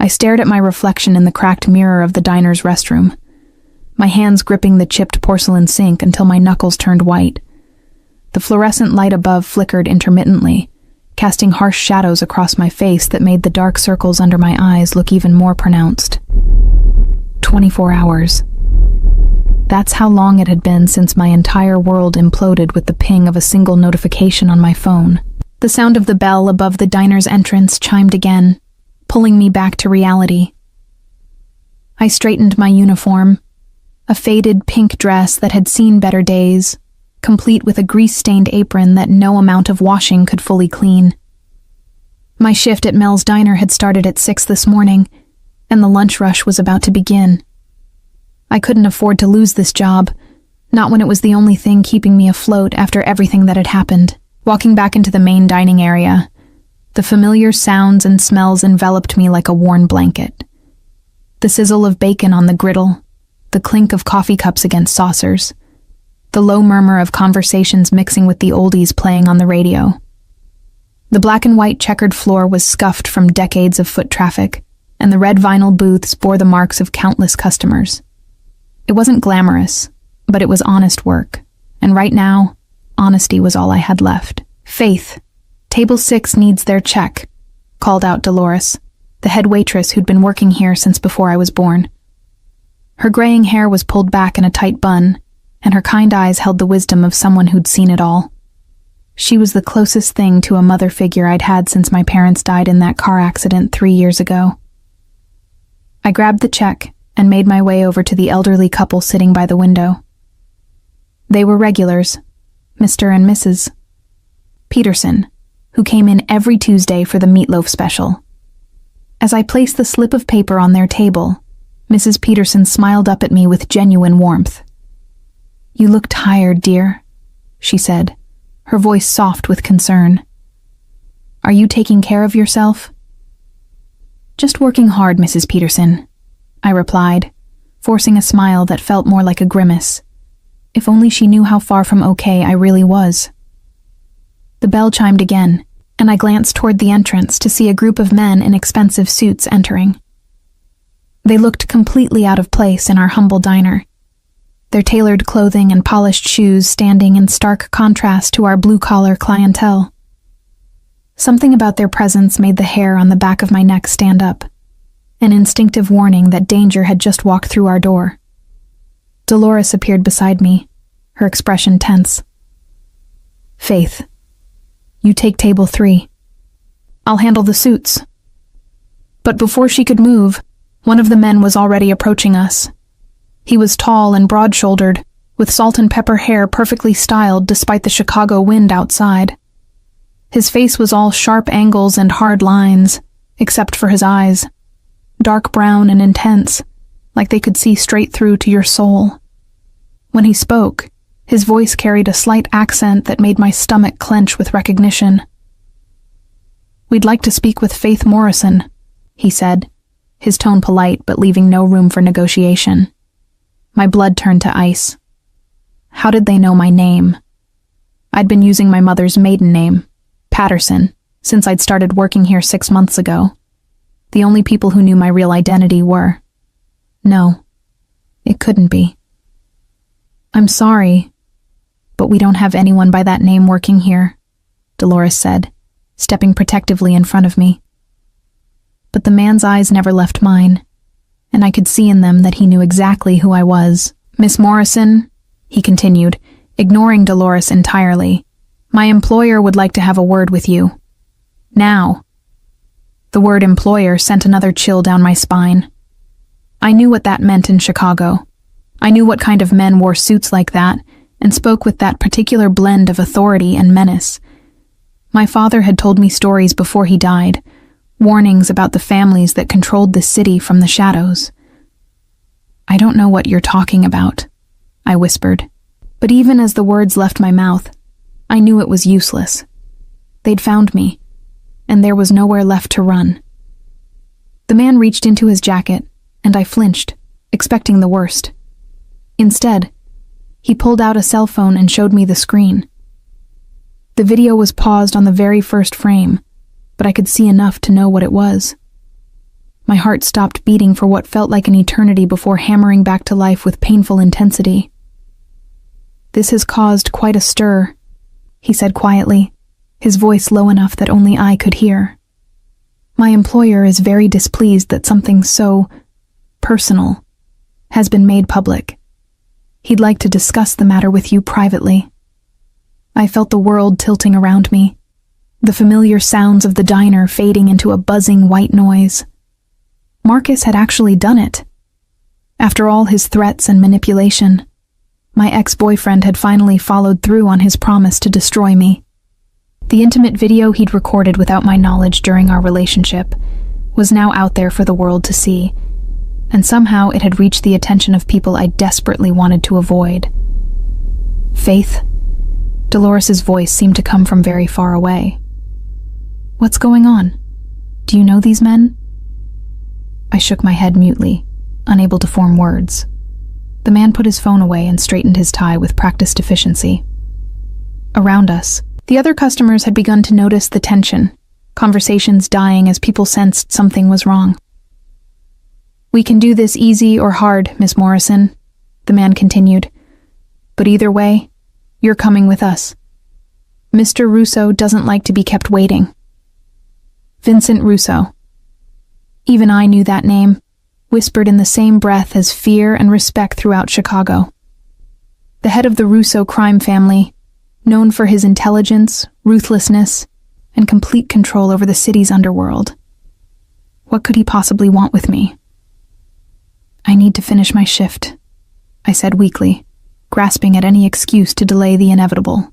I stared at my reflection in the cracked mirror of the diner's restroom, my hands gripping the chipped porcelain sink until my knuckles turned white. The fluorescent light above flickered intermittently, casting harsh shadows across my face that made the dark circles under my eyes look even more pronounced. 24 hours. That's how long it had been since my entire world imploded with the ping of a single notification on my phone. The sound of the bell above the diner's entrance chimed again, pulling me back to reality. I straightened my uniform, a faded pink dress that had seen better days, complete with a grease-stained apron that no amount of washing could fully clean. My shift at Mel's Diner had started at 6 this morning, and the lunch rush was about to begin. I couldn't afford to lose this job, not when it was the only thing keeping me afloat after everything that had happened. Walking back into the main dining area, the familiar sounds and smells enveloped me like a worn blanket. The sizzle of bacon on the griddle, the clink of coffee cups against saucers, the low murmur of conversations mixing with the oldies playing on the radio. The black and white checkered floor was scuffed from decades of foot traffic, and the red vinyl booths bore the marks of countless customers. It wasn't glamorous, but it was honest work, and right now, honesty was all I had left. "Faith, table 6 needs their check," called out Dolores, the head waitress who'd been working here since before I was born. Her graying hair was pulled back in a tight bun, and her kind eyes held the wisdom of someone who'd seen it all. She was the closest thing to a mother figure I'd had since my parents died in that car accident 3 years ago. I grabbed the check and made my way over to the elderly couple sitting by the window. They were regulars, Mr. and Mrs. Peterson, who came in every Tuesday for the meatloaf special. As I placed the slip of paper on their table, Mrs. Peterson smiled up at me with genuine warmth. "You look tired, dear," she said, her voice soft with concern. "Are you taking care of yourself?" "Just working hard, Mrs. Peterson," I replied, forcing a smile that felt more like a grimace. If only she knew how far from okay I really was. The bell chimed again, and I glanced toward the entrance to see a group of men in expensive suits entering. They looked completely out of place in our humble diner, their tailored clothing and polished shoes standing in stark contrast to our blue-collar clientele. Something about their presence made the hair on the back of my neck stand up, an instinctive warning that danger had just walked through our door. Dolores appeared beside me, her expression tense. "Faith, you take table 3. I'll handle the suits." But before she could move, one of the men was already approaching us. He was tall and broad-shouldered, with salt and pepper hair perfectly styled despite the Chicago wind outside. His face was all sharp angles and hard lines, except for his eyes, dark brown and intense, like they could see straight through to your soul. When he spoke, his voice carried a slight accent that made my stomach clench with recognition. "We'd like to speak with Faith Morrison," he said, his tone polite but leaving no room for negotiation. My blood turned to ice. How did they know my name? I'd been using my mother's maiden name, Patterson, since I'd started working here 6 months ago. The only people who knew my real identity were... No, it couldn't be. "I'm sorry, but we don't have anyone by that name working here," Dolores said, stepping protectively in front of me. But the man's eyes never left mine, and I could see in them that he knew exactly who I was. "Miss Morrison," he continued, ignoring Dolores entirely, "my employer would like to have a word with you. Now." The word employer sent another chill down my spine. I knew what that meant in Chicago. I knew what kind of men wore suits like that and spoke with that particular blend of authority and menace. My father had told me stories before he died, warnings about the families that controlled the city from the shadows. "I don't know what you're talking about," I whispered. But even as the words left my mouth, I knew it was useless. They'd found me, and there was nowhere left to run. The man reached into his jacket, and I flinched, expecting the worst. Instead, he pulled out a cell phone and showed me the screen. The video was paused on the very first frame, but I could see enough to know what it was. My heart stopped beating for what felt like an eternity before hammering back to life with painful intensity. "This has caused quite a stir," he said quietly, his voice low enough that only I could hear. "My employer is very displeased that something so personal has been made public. He'd like to discuss the matter with you privately." I felt the world tilting around me, the familiar sounds of the diner fading into a buzzing white noise. Marcus had actually done it. After all his threats and manipulation, my ex-boyfriend had finally followed through on his promise to destroy me. The intimate video he'd recorded without my knowledge during our relationship was now out there for the world to see, and somehow it had reached the attention of people I desperately wanted to avoid. "Faith?" Dolores's voice seemed to come from very far away. "What's going on? Do you know these men?" I shook my head mutely, unable to form words. The man put his phone away and straightened his tie with practiced efficiency. Around us, the other customers had begun to notice the tension, conversations dying as people sensed something was wrong. "We can do this easy or hard, Miss Morrison," the man continued. "But either way, you're coming with us. Mr. Russo doesn't like to be kept waiting." Vincent Russo. Even I knew that name, whispered in the same breath as fear and respect throughout Chicago. The head of the Russo crime family, known for his intelligence, ruthlessness, and complete control over the city's underworld. What could he possibly want with me? "I need to finish my shift," I said weakly, grasping at any excuse to delay the inevitable.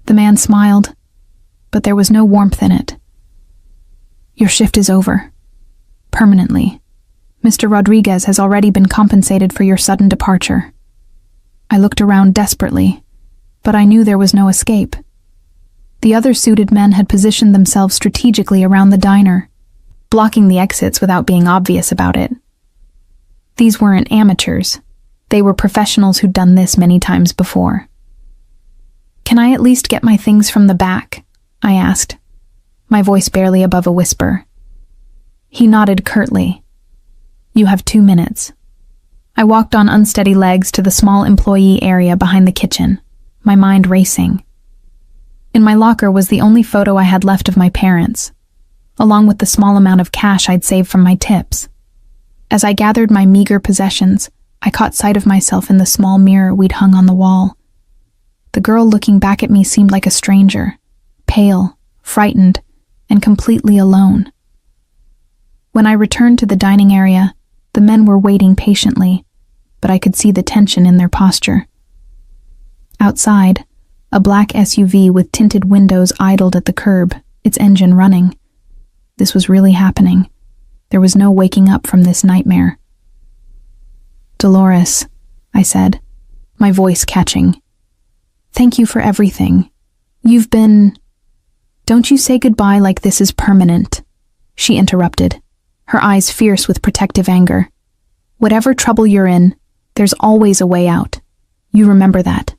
The man smiled, but there was no warmth in it. "Your shift is over. Permanently. Mr. Rodriguez has already been compensated for your sudden departure." I looked around desperately, but I knew there was no escape. The other suited men had positioned themselves strategically around the diner, blocking the exits without being obvious about it. These weren't amateurs. They were professionals who'd done this many times before. "Can I at least get my things from the back?" I asked, my voice barely above a whisper. He nodded curtly. "You have 2 minutes." I walked on unsteady legs to the small employee area behind the kitchen, my mind racing. In my locker was the only photo I had left of my parents, along with the small amount of cash I'd saved from my tips. As I gathered my meager possessions, I caught sight of myself in the small mirror we'd hung on the wall. The girl looking back at me seemed like a stranger, pale, frightened, and completely alone. When I returned to the dining area, the men were waiting patiently, but I could see the tension in their posture. Outside, a black SUV with tinted windows idled at the curb, its engine running. This was really happening. There was no waking up from this nightmare. "Dolores," I said, my voice catching. "Thank you for everything. You've been—" "Don't you say goodbye like this is permanent," she interrupted, her eyes fierce with protective anger. "Whatever trouble you're in, there's always a way out. You remember that."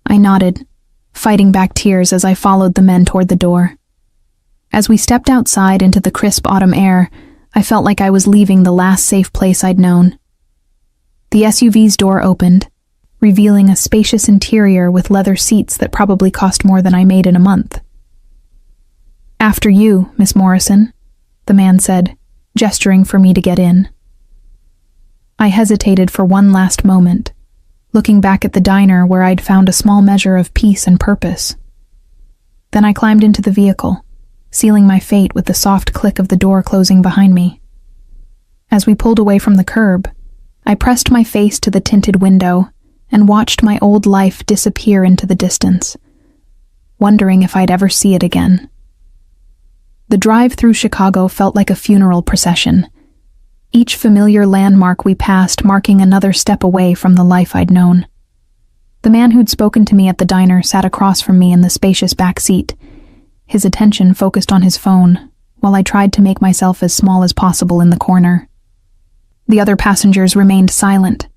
I nodded, fighting back tears as I followed the men toward the door. As we stepped outside into the crisp autumn air, I felt like I was leaving the last safe place I'd known. The SUV's door opened, revealing a spacious interior with leather seats that probably cost more than I made in a month. "After you, Miss Morrison," the man said, gesturing for me to get in. I hesitated for one last moment, looking back at the diner where I'd found a small measure of peace and purpose. Then I climbed into the vehicle, sealing my fate with the soft click of the door closing behind me. As we pulled away from the curb, I pressed my face to the tinted window and watched my old life disappear into the distance, wondering if I'd ever see it again. The drive through Chicago felt like a funeral procession, each familiar landmark we passed marking another step away from the life I'd known. The man who'd spoken to me at the diner sat across from me in the spacious back seat, his attention focused on his phone, while I tried to make myself as small as possible in the corner. The other passengers remained silent,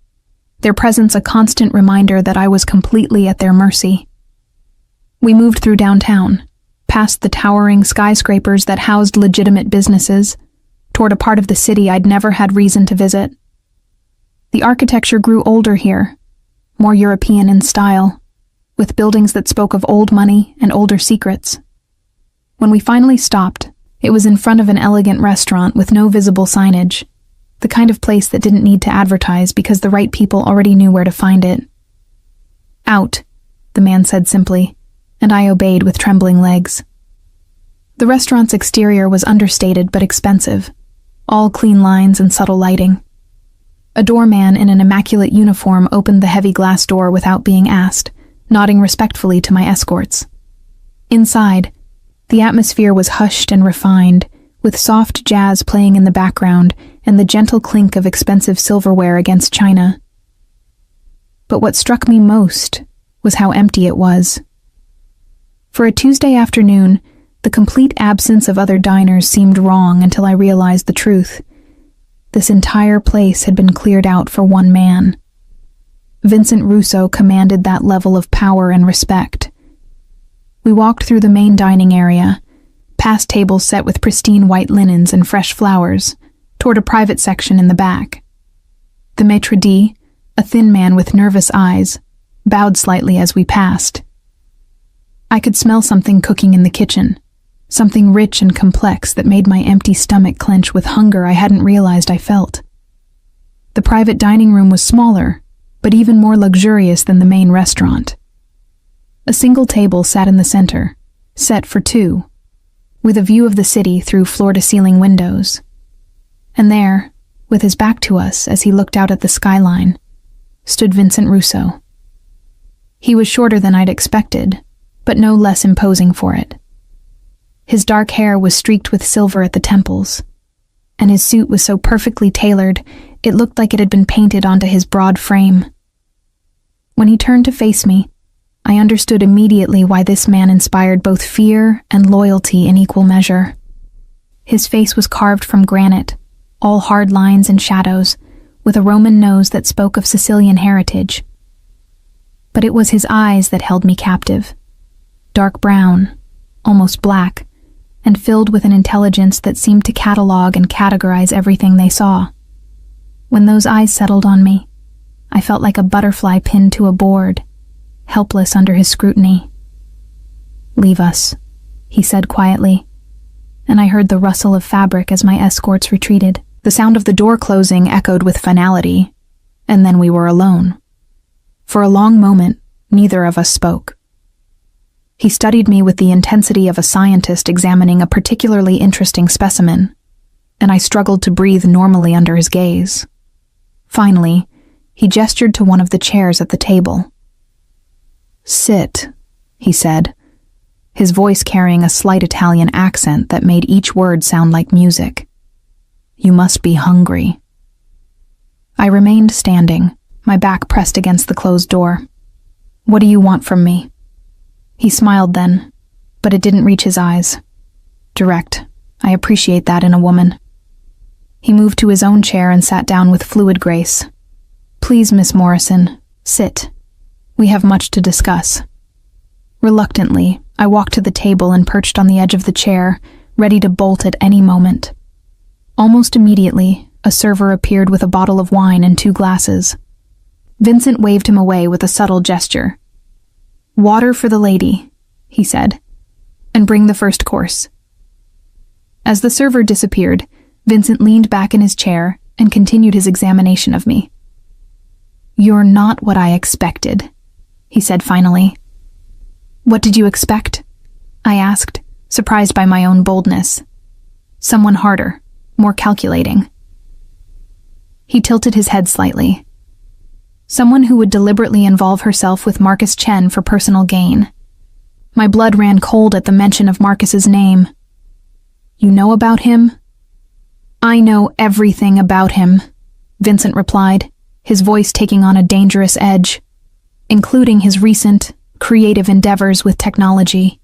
their presence a constant reminder that I was completely at their mercy. We moved through downtown, past the towering skyscrapers that housed legitimate businesses, toward a part of the city I'd never had reason to visit. The architecture grew older here, more European in style, with buildings that spoke of old money and older secrets. When we finally stopped, it was in front of an elegant restaurant with no visible signage, the kind of place that didn't need to advertise because the right people already knew where to find it. "Out," the man said simply, and I obeyed with trembling legs. The restaurant's exterior was understated but expensive, all clean lines and subtle lighting. A doorman in an immaculate uniform opened the heavy glass door without being asked, nodding respectfully to my escorts. Inside, the atmosphere was hushed and refined, with soft jazz playing in the background and the gentle clink of expensive silverware against china. But what struck me most was how empty it was. For a Tuesday afternoon, the complete absence of other diners seemed wrong until I realized the truth. This entire place had been cleared out for one man. Vincent Russo commanded that level of power and respect. We walked through the main dining area, past tables set with pristine white linens and fresh flowers, toward a private section in the back. The maitre d', a thin man with nervous eyes, bowed slightly as we passed. I could smell something cooking in the kitchen, something rich and complex that made my empty stomach clench with hunger I hadn't realized I felt. The private dining room was smaller, but even more luxurious than the main restaurant. A single table sat in the center, set for two, with a view of the city through floor-to-ceiling windows. And there, with his back to us as he looked out at the skyline, stood Vincent Russo. He was shorter than I'd expected, but no less imposing for it. His dark hair was streaked with silver at the temples, and his suit was so perfectly tailored it looked like it had been painted onto his broad frame. When he turned to face me, I understood immediately why this man inspired both fear and loyalty in equal measure. His face was carved from granite, all hard lines and shadows, with a Roman nose that spoke of Sicilian heritage. But it was his eyes that held me captive. Dark brown, almost black, and filled with an intelligence that seemed to catalog and categorize everything they saw. When those eyes settled on me, I felt like a butterfly pinned to a board, helpless under his scrutiny. "Leave us," he said quietly, and I heard the rustle of fabric as my escorts retreated. The sound of the door closing echoed with finality, and then we were alone. For a long moment, neither of us spoke. He studied me with the intensity of a scientist examining a particularly interesting specimen, and I struggled to breathe normally under his gaze. Finally, he gestured to one of the chairs at the table. "Sit," he said, his voice carrying a slight Italian accent that made each word sound like music. "You must be hungry." I remained standing, my back pressed against the closed door. "What do you want from me?" He smiled then, but it didn't reach his eyes. Direct. I appreciate that in a woman. He moved to his own chair and sat down with fluid grace. "Please, Miss Morrison, sit. We have much to discuss." Reluctantly, I walked to the table and perched on the edge of the chair, ready to bolt at any moment. Almost immediately, a server appeared with a bottle of wine and 2 glasses. Vincent waved him away with a subtle gesture. "Water for the lady," he said, "and bring the first course." As the server disappeared, Vincent leaned back in his chair and continued his examination of me. "You're not what I expected," he said finally. "What did you expect?" I asked, surprised by my own boldness. "Someone harder, more calculating." He tilted his head slightly. "Someone who would deliberately involve herself with Marcus Chen for personal gain." My blood ran cold at the mention of Marcus's name. "You know about him?" "I know everything about him," Vincent replied, his voice taking on a dangerous edge, "including his recent, creative endeavors with technology."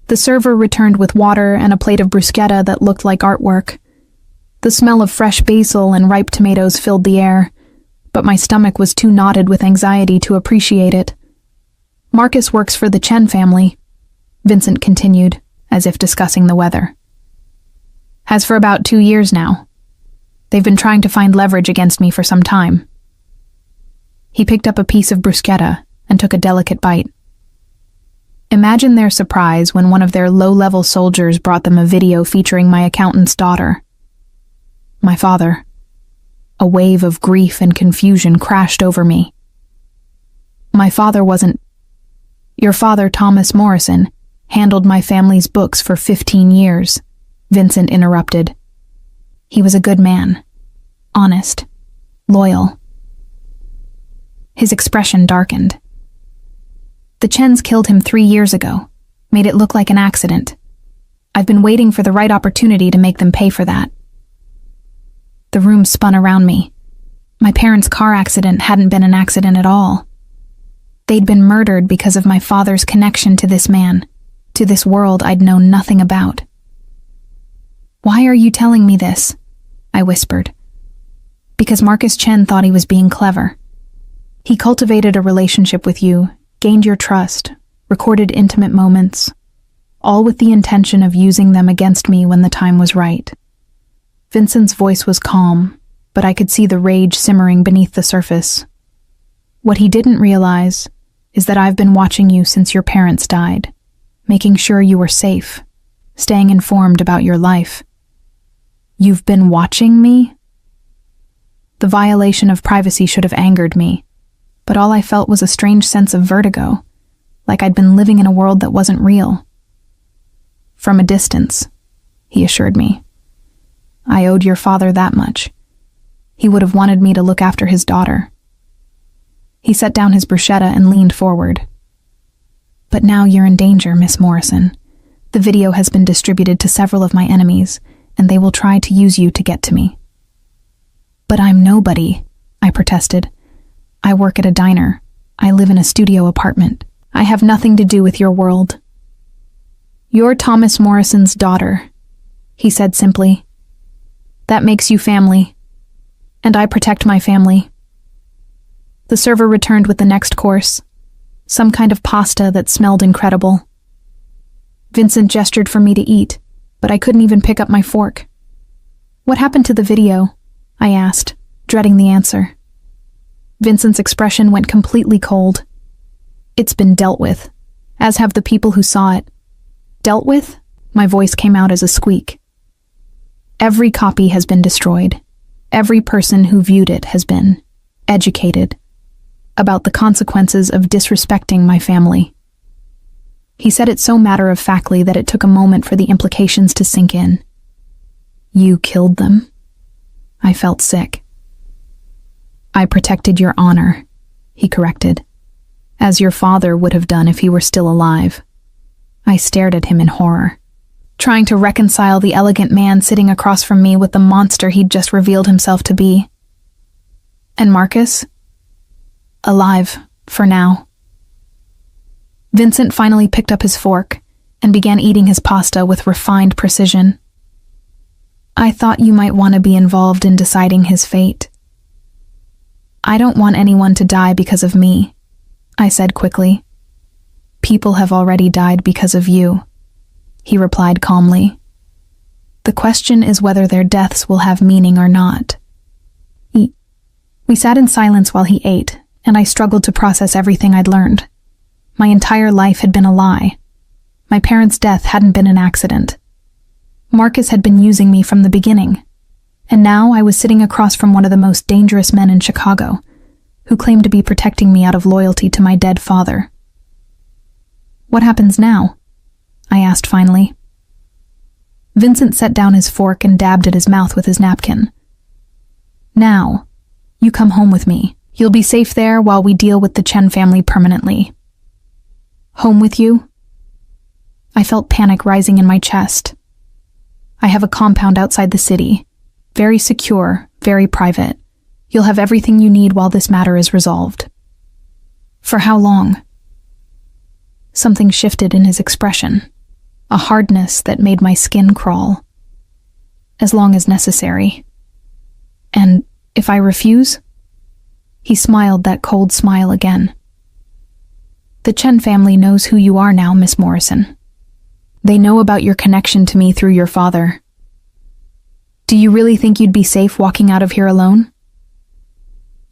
The server returned with water and a plate of bruschetta that looked like artwork. The smell of fresh basil and ripe tomatoes filled the air, but my stomach was too knotted with anxiety to appreciate it. "Marcus works for the Chen family," Vincent continued, as if discussing the weather. Has for about 2 years now. They've been trying to find leverage against me for some time. He picked up a piece of bruschetta and took a delicate bite. Imagine their surprise when one of their low-level soldiers brought them a video featuring my accountant's daughter. My father. A wave of grief and confusion crashed over me. My father wasn't... Your father, Thomas Morrison, handled my family's books for 15 years, Vincent interrupted. He was a good man. Honest. Loyal. His expression darkened. The Chens killed him 3 years ago, made it look like an accident. I've been waiting for the right opportunity to make them pay for that. The room spun around me. My parents' car accident hadn't been an accident at all. They'd been murdered because of my father's connection to this man, to this world I'd known nothing about. Why are you telling me this? I whispered. Because Marcus Chen thought he was being clever. He cultivated a relationship with you, gained your trust, recorded intimate moments, all with the intention of using them against me when the time was right. Vincent's voice was calm, but I could see the rage simmering beneath the surface. What he didn't realize is that I've been watching you since your parents died, making sure you were safe, staying informed about your life. You've been watching me? The violation of privacy should have angered me, but all I felt was a strange sense of vertigo, like I'd been living in a world that wasn't real. From a distance, he assured me. I owed your father that much. He would have wanted me to look after his daughter. He set down his bruschetta and leaned forward. But now you're in danger, Miss Morrison. The video has been distributed to several of my enemies, and they will try to use you to get to me. But I'm nobody, I protested. I work at a diner. I live in a studio apartment. I have nothing to do with your world. You're Thomas Morrison's daughter, he said simply. That makes you family. And I protect my family. The server returned with the next course, some kind of pasta that smelled incredible. Vincent gestured for me to eat, but I couldn't even pick up my fork. What happened to the video? I asked, dreading the answer. Vincent's expression went completely cold. It's been dealt with, as have the people who saw it. Dealt with? My voice came out as a squeak. Every copy has been destroyed. Every person who viewed it has been educated about the consequences of disrespecting my family. He said it so matter-of-factly that it took a moment for the implications to sink in. You killed them? I felt sick. I protected your honor, he corrected, as your father would have done if he were still alive. I stared at him in horror, trying to reconcile the elegant man sitting across from me with the monster he'd just revealed himself to be. And Marcus? Alive, for now. Vincent finally picked up his fork and began eating his pasta with refined precision. I thought you might want to be involved in deciding his fate. I don't want anyone to die because of me, I said quickly. People have already died because of you, he replied calmly. The question is whether their deaths will have meaning or not. We sat in silence while he ate, and I struggled to process everything I'd learned. My entire life had been a lie. My parents' death hadn't been an accident. Marcus had been using me from the beginning, and now I was sitting across from one of the most dangerous men in Chicago, who claimed to be protecting me out of loyalty to my dead father. What happens now? I asked finally. Vincent set down his fork and dabbed at his mouth with his napkin. Now, you come home with me. You'll be safe there while we deal with the Chen family permanently. Home with you? I felt panic rising in my chest. I have a compound outside the city. Very secure, very private. You'll have everything you need while this matter is resolved. For how long? Something shifted in his expression, a hardness that made my skin crawl. As long as necessary. And if I refuse? He smiled that cold smile again. The Chen family knows who you are now, Miss Morrison. They know about your connection to me through your father. Do you really think you'd be safe walking out of here alone?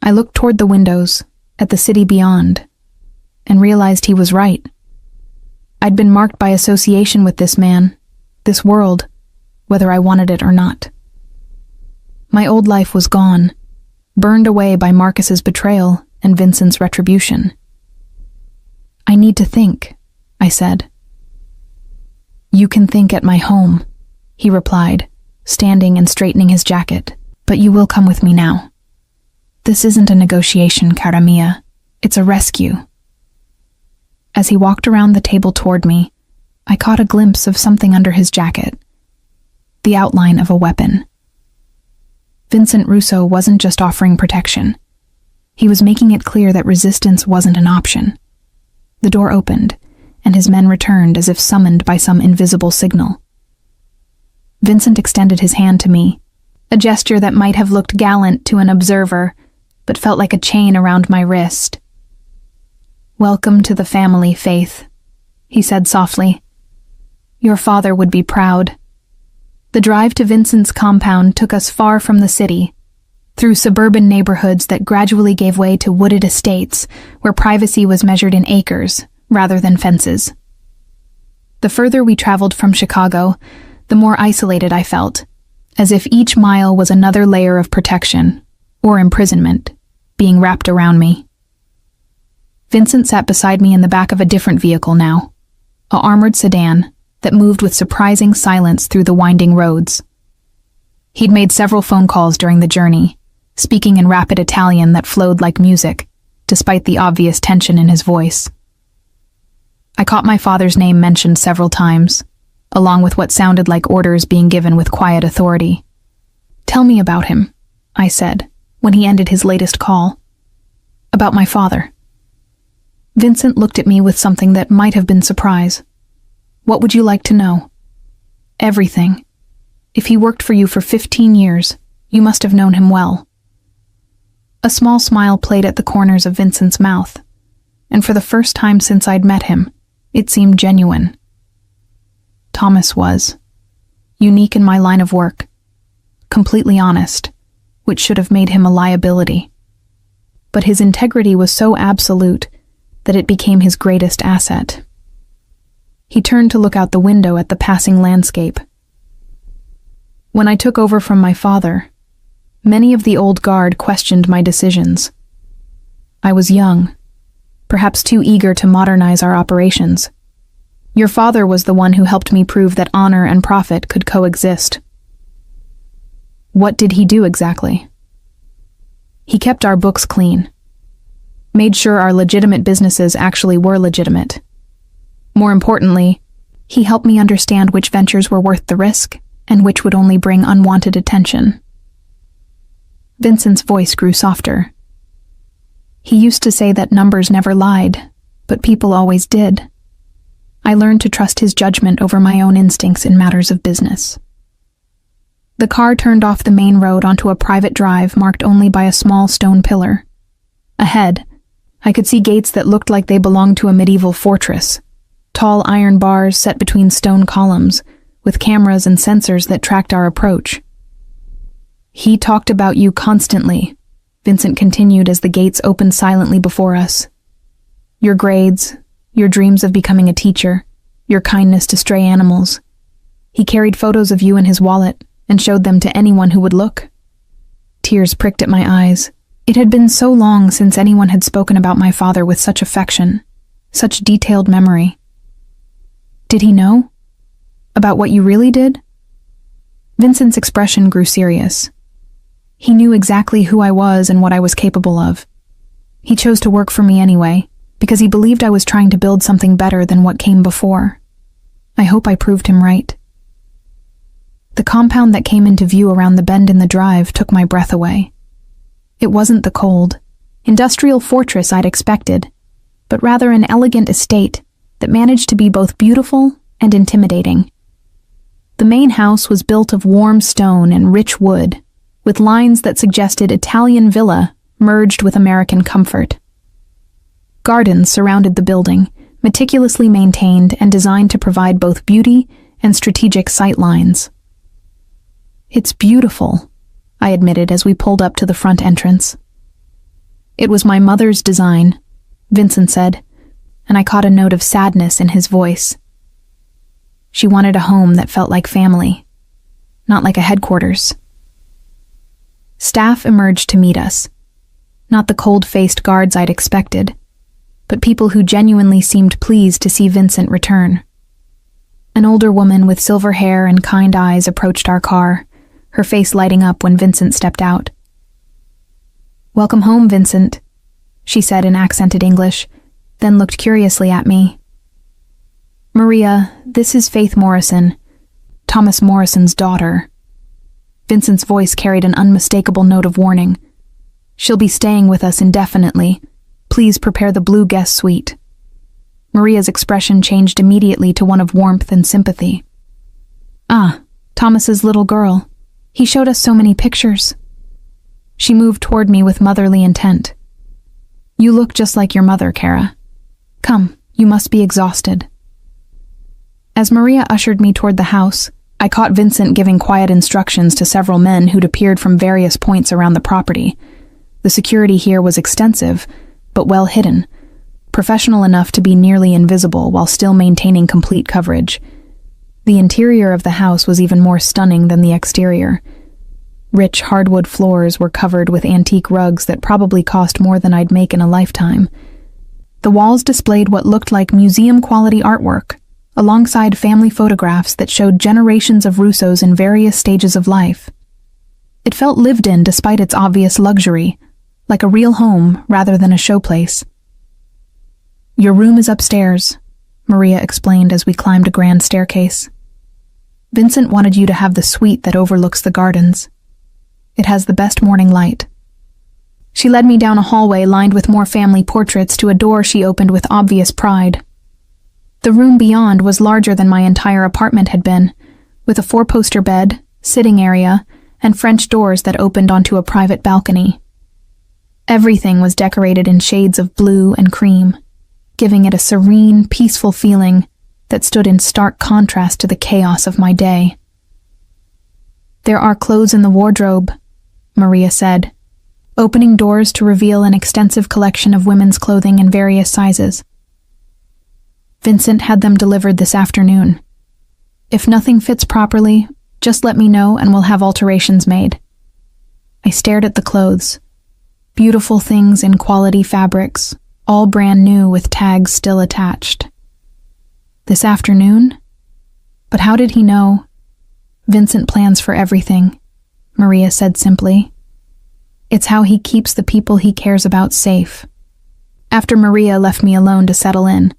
I looked toward the windows, at the city beyond, and realized he was right. I'd been marked by association with this man, this world, whether I wanted it or not. My old life was gone, burned away by Marcus's betrayal and Vincent's retribution. I need to think, I said. You can think at my home, he replied, standing and straightening his jacket, but you will come with me now. This isn't a negotiation, cara mia. It's a rescue. As he walked around the table toward me, I caught a glimpse of something under his jacket. The outline of a weapon. Vincent Russo wasn't just offering protection. He was making it clear that resistance wasn't an option. The door opened, and his men returned as if summoned by some invisible signal. Vincent extended his hand to me, a gesture that might have looked gallant to an observer, but felt like a chain around my wrist. "Welcome to the family, Faith," he said softly. "Your father would be proud." The drive to Vincent's compound took us far from the city, through suburban neighborhoods that gradually gave way to wooded estates, where privacy was measured in acres rather than fences. The further we traveled from Chicago, the more isolated I felt, as if each mile was another layer of protection, or imprisonment, being wrapped around me. Vincent sat beside me in the back of a different vehicle now, an armored sedan that moved with surprising silence through the winding roads. He'd made several phone calls during the journey, speaking in rapid Italian that flowed like music, despite the obvious tension in his voice. I caught my father's name mentioned several times, along with what sounded like orders being given with quiet authority. "Tell me about him," I said, when he ended his latest call. "About my father." Vincent looked at me with something that might have been surprise. "What would you like to know?" "Everything. If he worked for you for 15 years, you must have known him well." A small smile played at the corners of Vincent's mouth, and for the first time since I'd met him, it seemed genuine. Thomas was. Unique in my line of work. Completely honest, which should have made him a liability. But his integrity was so absolute that it became his greatest asset. He turned to look out the window at the passing landscape. When I took over from my father, many of the old guard questioned my decisions. I was young, perhaps too eager to modernize our operations. Your father was the one who helped me prove that honor and profit could coexist. What did he do exactly? He kept our books clean, made sure our legitimate businesses actually were legitimate. More importantly, he helped me understand which ventures were worth the risk and which would only bring unwanted attention. Vincent's voice grew softer. He used to say that numbers never lied, but people always did. I learned to trust his judgment over my own instincts in matters of business. The car turned off the main road onto a private drive marked only by a small stone pillar. Ahead, I could see gates that looked like they belonged to a medieval fortress. Tall iron bars set between stone columns, with cameras and sensors that tracked our approach. "He talked about you constantly," Vincent continued as the gates opened silently before us. "Your grades, your dreams of becoming a teacher, your kindness to stray animals. He carried photos of you in his wallet and showed them to anyone who would look." Tears pricked at my eyes. It had been so long since anyone had spoken about my father with such affection, such detailed memory. "Did he know? About what you really did?" Vincent's expression grew serious. He knew exactly who I was and what I was capable of. He chose to work for me anyway, because he believed I was trying to build something better than what came before. I hope I proved him right. The compound that came into view around the bend in the drive took my breath away. It wasn't the cold, industrial fortress I'd expected, but rather an elegant estate that managed to be both beautiful and intimidating. The main house was built of warm stone and rich wood, with lines that suggested Italian villa merged with American comfort. Gardens surrounded the building, meticulously maintained and designed to provide both beauty and strategic sight lines. It's beautiful, I admitted as we pulled up to the front entrance. It was my mother's design, Vincent said, and I caught a note of sadness in his voice. She wanted a home that felt like family, not like a headquarters. Staff emerged to meet us, not the cold-faced guards I'd expected, but people who genuinely seemed pleased to see Vincent return. An older woman with silver hair and kind eyes approached our car, her face lighting up when Vincent stepped out. "Welcome home, Vincent," she said in accented English, then looked curiously at me. "Maria, this is Faith Morrison, Thomas Morrison's daughter." Vincent's voice carried an unmistakable note of warning. "She'll be staying with us indefinitely. Please prepare the blue guest suite." Maria's expression changed immediately to one of warmth and sympathy. "Ah, Thomas's little girl. He showed us so many pictures." She moved toward me with motherly intent. "You look just like your mother, Kara. Come, you must be exhausted." As Maria ushered me toward the house, I caught Vincent giving quiet instructions to several men who'd appeared from various points around the property. The security here was extensive, but well hidden, professional enough to be nearly invisible while still maintaining complete coverage. The interior of the house was even more stunning than the exterior. Rich hardwood floors were covered with antique rugs that probably cost more than I'd make in a lifetime. The walls displayed what looked like museum-quality artwork, alongside family photographs that showed generations of Russos in various stages of life. It felt lived in despite its obvious luxury, like a real home rather than a showplace. "Your room is upstairs," Maria explained as we climbed a grand staircase. "Vincent wanted you to have the suite that overlooks the gardens. It has the best morning light." She led me down a hallway lined with more family portraits to a door she opened with obvious pride. The room beyond was larger than my entire apartment had been, with a 4-poster bed, sitting area, and French doors that opened onto a private balcony. Everything was decorated in shades of blue and cream, giving it a serene, peaceful feeling that stood in stark contrast to the chaos of my day. "There are clothes in the wardrobe," Maria said, opening doors to reveal an extensive collection of women's clothing in various sizes. "Vincent had them delivered this afternoon. If nothing fits properly, just let me know and we'll have alterations made." I stared at the clothes. Beautiful things in quality fabrics, all brand new with tags still attached. This afternoon? But how did he know? "Vincent plans for everything," Maria said simply. "It's how he keeps the people he cares about safe." After Maria left me alone to settle in,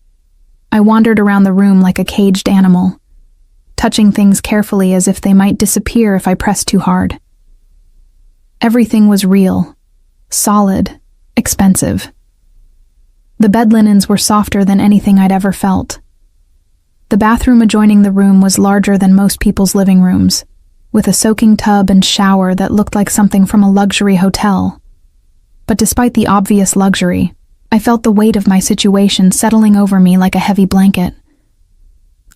I wandered around the room like a caged animal, touching things carefully as if they might disappear if I pressed too hard. Everything was real, solid, expensive. The bed linens were softer than anything I'd ever felt. The bathroom adjoining the room was larger than most people's living rooms, with a soaking tub and shower that looked like something from a luxury hotel. But despite the obvious luxury, I felt the weight of my situation settling over me like a heavy blanket.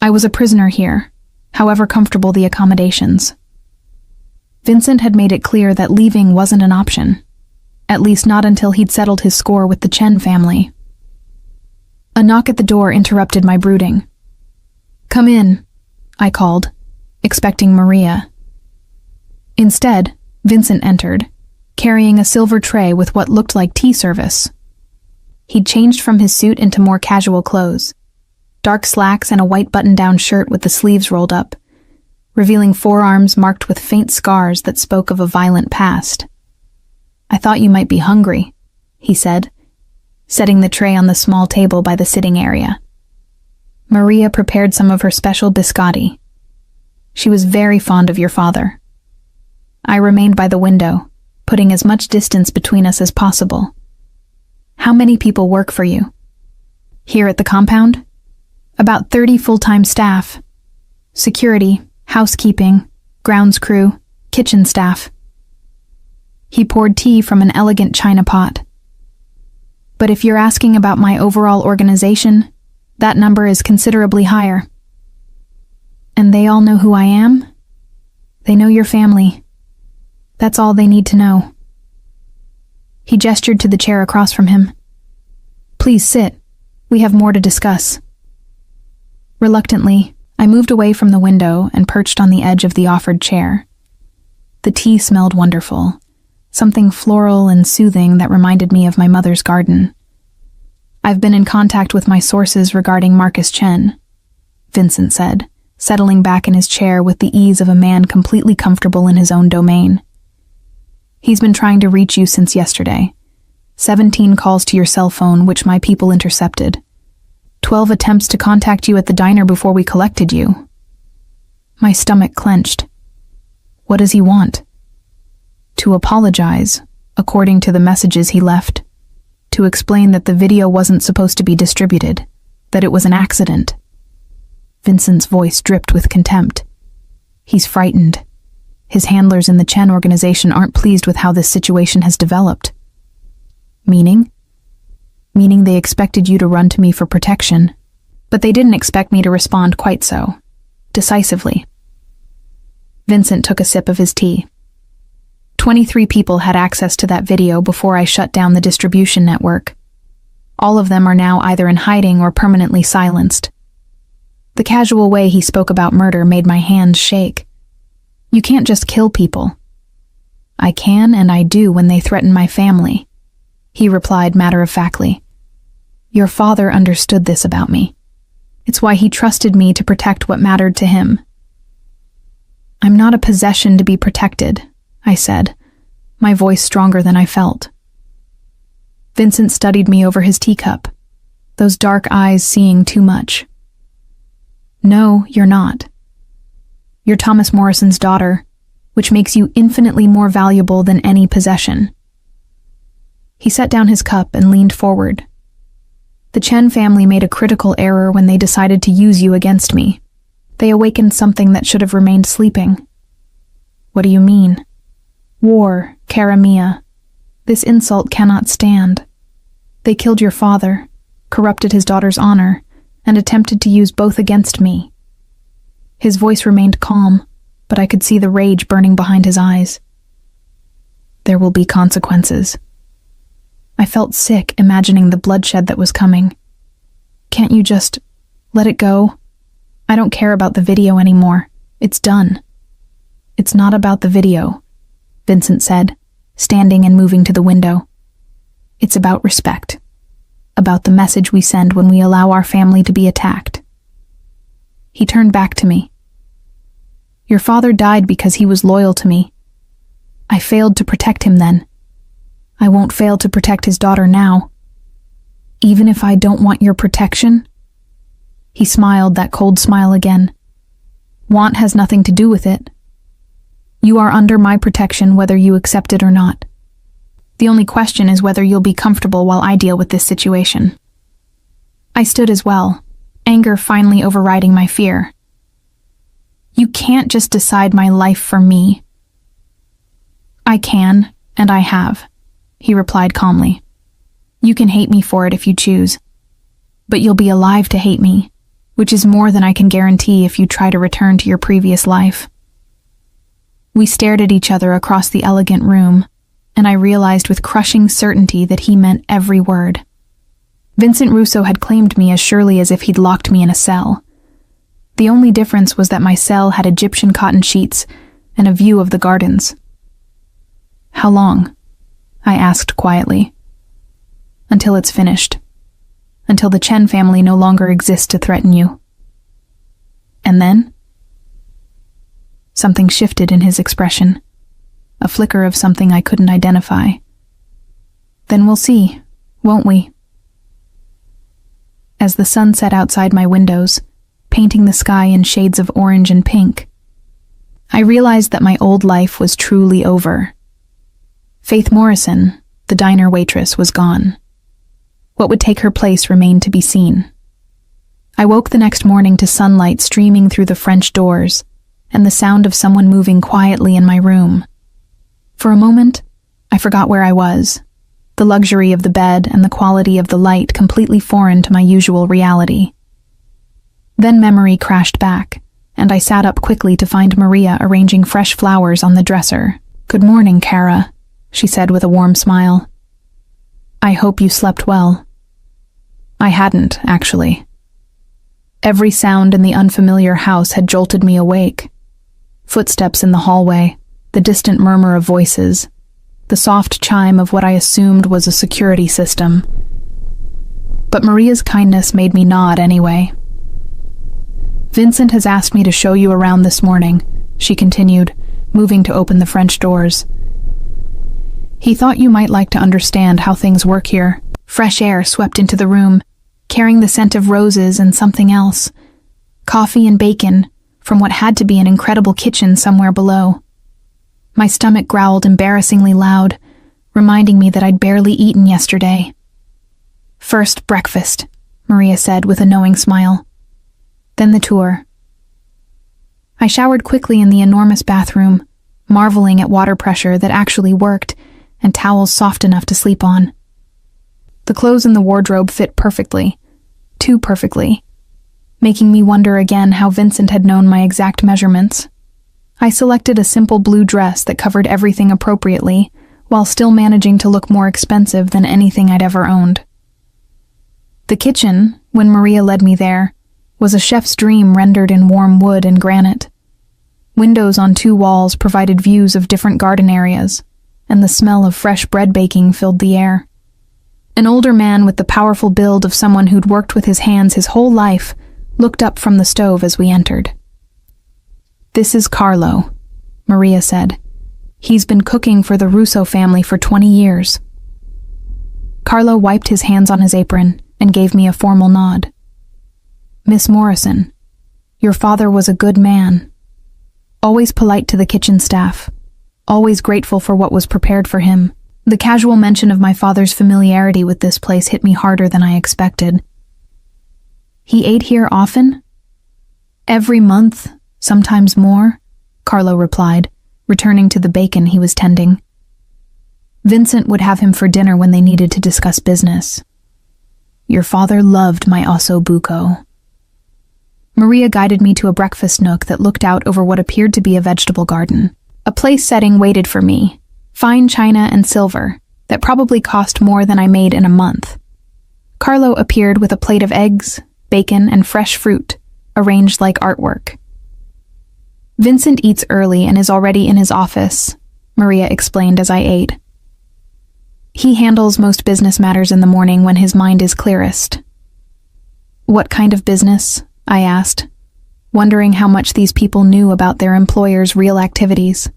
I was a prisoner here, however comfortable the accommodations. Vincent had made it clear that leaving wasn't an option, at least not until he'd settled his score with the Chen family. A knock at the door interrupted my brooding. "Come in," I called, expecting Maria. Instead, Vincent entered, carrying a silver tray with what looked like tea service. He'd changed from his suit into more casual clothes, dark slacks and a white button-down shirt with the sleeves rolled up, revealing forearms marked with faint scars that spoke of a violent past. "I thought you might be hungry," he said, setting the tray on the small table by the sitting area. Maria prepared some of her special biscotti. She was very fond of your father. I remained by the window, putting as much distance between us as possible. "How many people work for you?" "Here at the compound? About 30 full-time staff. Security, housekeeping, grounds crew, kitchen staff." He poured tea from an elegant china pot. "But if you're asking about my overall organization, that number is considerably higher." "And they all know who I am?" They know your family. That's all they need to know. He gestured to the chair across from him. Please sit. We have more to discuss. Reluctantly, I moved away from the window and perched on the edge of the offered chair. The tea smelled wonderful, something floral and soothing that reminded me of my mother's garden. I've been in contact with my sources regarding Marcus Chen, Vincent said, settling back in his chair with the ease of a man completely comfortable in his own domain. He's been trying to reach you since yesterday. 17 calls to your cell phone, which my people intercepted. 12 attempts to contact you at the diner before we collected you. My stomach clenched. What does he want? To apologize, according to the messages he left. To explain that the video wasn't supposed to be distributed, that it was an accident. Vincent's voice dripped with contempt. He's frightened. His handlers in the Chen organization aren't pleased with how this situation has developed. Meaning? Meaning they expected you to run to me for protection, but they didn't expect me to respond quite so decisively. Vincent took a sip of his tea. 23 people had access to that video before I shut down the distribution network. All of them are now either in hiding or permanently silenced. The casual way he spoke about murder made my hands shake. You can't just kill people. I can and I do when they threaten my family, he replied matter-of-factly. Your father understood this about me. It's why he trusted me to protect what mattered to him. I'm not a possession to be protected, I said, my voice stronger than I felt. Vincent studied me over his teacup, those dark eyes seeing too much. No, you're not. You're Thomas Morrison's daughter, which makes you infinitely more valuable than any possession. He set down his cup and leaned forward. The Chen family made a critical error when they decided to use you against me. They awakened something that should have remained sleeping. What do you mean? War, cara mia. This insult cannot stand. They killed your father, corrupted his daughter's honor, and attempted to use both against me. His voice remained calm, but I could see the rage burning behind his eyes. There will be consequences. I felt sick imagining the bloodshed that was coming. Can't you just let it go? I don't care about the video anymore. It's done. It's not about the video, Vincent said, standing and moving to the window. It's about respect. About the message we send when we allow our family to be attacked. He turned back to me. Your father died because he was loyal to me. I failed to protect him then. I won't fail to protect his daughter now. Even if I don't want your protection? He smiled that cold smile again. Want has nothing to do with it. You are under my protection whether you accept it or not. The only question is whether you'll be comfortable while I deal with this situation. I stood as well, anger finally overriding my fear. You can't just decide my life for me. I can, and I have, he replied calmly. You can hate me for it if you choose, but you'll be alive to hate me, which is more than I can guarantee if you try to return to your previous life. We stared at each other across the elegant room, and I realized with crushing certainty that he meant every word. Vincent Russo had claimed me as surely as if he'd locked me in a cell. The only difference was that my cell had Egyptian cotton sheets and a view of the gardens. How long? I asked quietly. Until it's finished. Until the Chen family no longer exists to threaten you. And then? Something shifted in his expression. A flicker of something I couldn't identify. Then we'll see, won't we? As the sun set outside my windows, painting the sky in shades of orange and pink, I realized that my old life was truly over. Faith Morrison, the diner waitress, was gone. What would take her place remained to be seen. I woke the next morning to sunlight streaming through the French doors and the sound of someone moving quietly in my room. For a moment, I forgot where I was, the luxury of the bed and the quality of the light completely foreign to my usual reality. Then memory crashed back, and I sat up quickly to find Maria arranging fresh flowers on the dresser. "Good morning, Kara," she said with a warm smile. "I hope you slept well." I hadn't, actually. Every sound in the unfamiliar house had jolted me awake. Footsteps in the hallway, the distant murmur of voices, the soft chime of what I assumed was a security system. But Maria's kindness made me nod anyway. "Vincent has asked me to show you around this morning," she continued, moving to open the French doors. "He thought you might like to understand how things work here." Fresh air swept into the room, carrying the scent of roses and something else. Coffee and bacon, from what had to be an incredible kitchen somewhere below. My stomach growled embarrassingly loud, reminding me that I'd barely eaten yesterday. "First breakfast," Maria said with a knowing smile. "Then the tour." I showered quickly in the enormous bathroom, marveling at water pressure that actually worked and towels soft enough to sleep on. The clothes in the wardrobe fit perfectly, too perfectly, making me wonder again how Vincent had known my exact measurements. I selected a simple blue dress that covered everything appropriately, while still managing to look more expensive than anything I'd ever owned. The kitchen, when Maria led me there, was a chef's dream rendered in warm wood and granite. Windows on 2 walls provided views of different garden areas, and the smell of fresh bread baking filled the air. An older man with the powerful build of someone who'd worked with his hands his whole life looked up from the stove as we entered. "This is Carlo," Maria said. "He's been cooking for the Russo family for 20 years. Carlo wiped his hands on his apron and gave me a formal nod. "Miss Morrison, your father was a good man. Always polite to the kitchen staff. Always grateful for what was prepared for him." The casual mention of my father's familiarity with this place hit me harder than I expected. "He ate here often?" "Every month, sometimes more," Carlo replied, returning to the bacon he was tending. "Vincent would have him for dinner when they needed to discuss business. Your father loved my osso buco." Maria guided me to a breakfast nook that looked out over what appeared to be a vegetable garden. A place setting waited for me, fine china and silver, that probably cost more than I made in a month. Carlo appeared with a plate of eggs, bacon, and fresh fruit, arranged like artwork. "Vincent eats early and is already in his office," Maria explained as I ate. "He handles most business matters in the morning when his mind is clearest." "What kind of business?" I asked, wondering how much these people knew about their employer's real activities.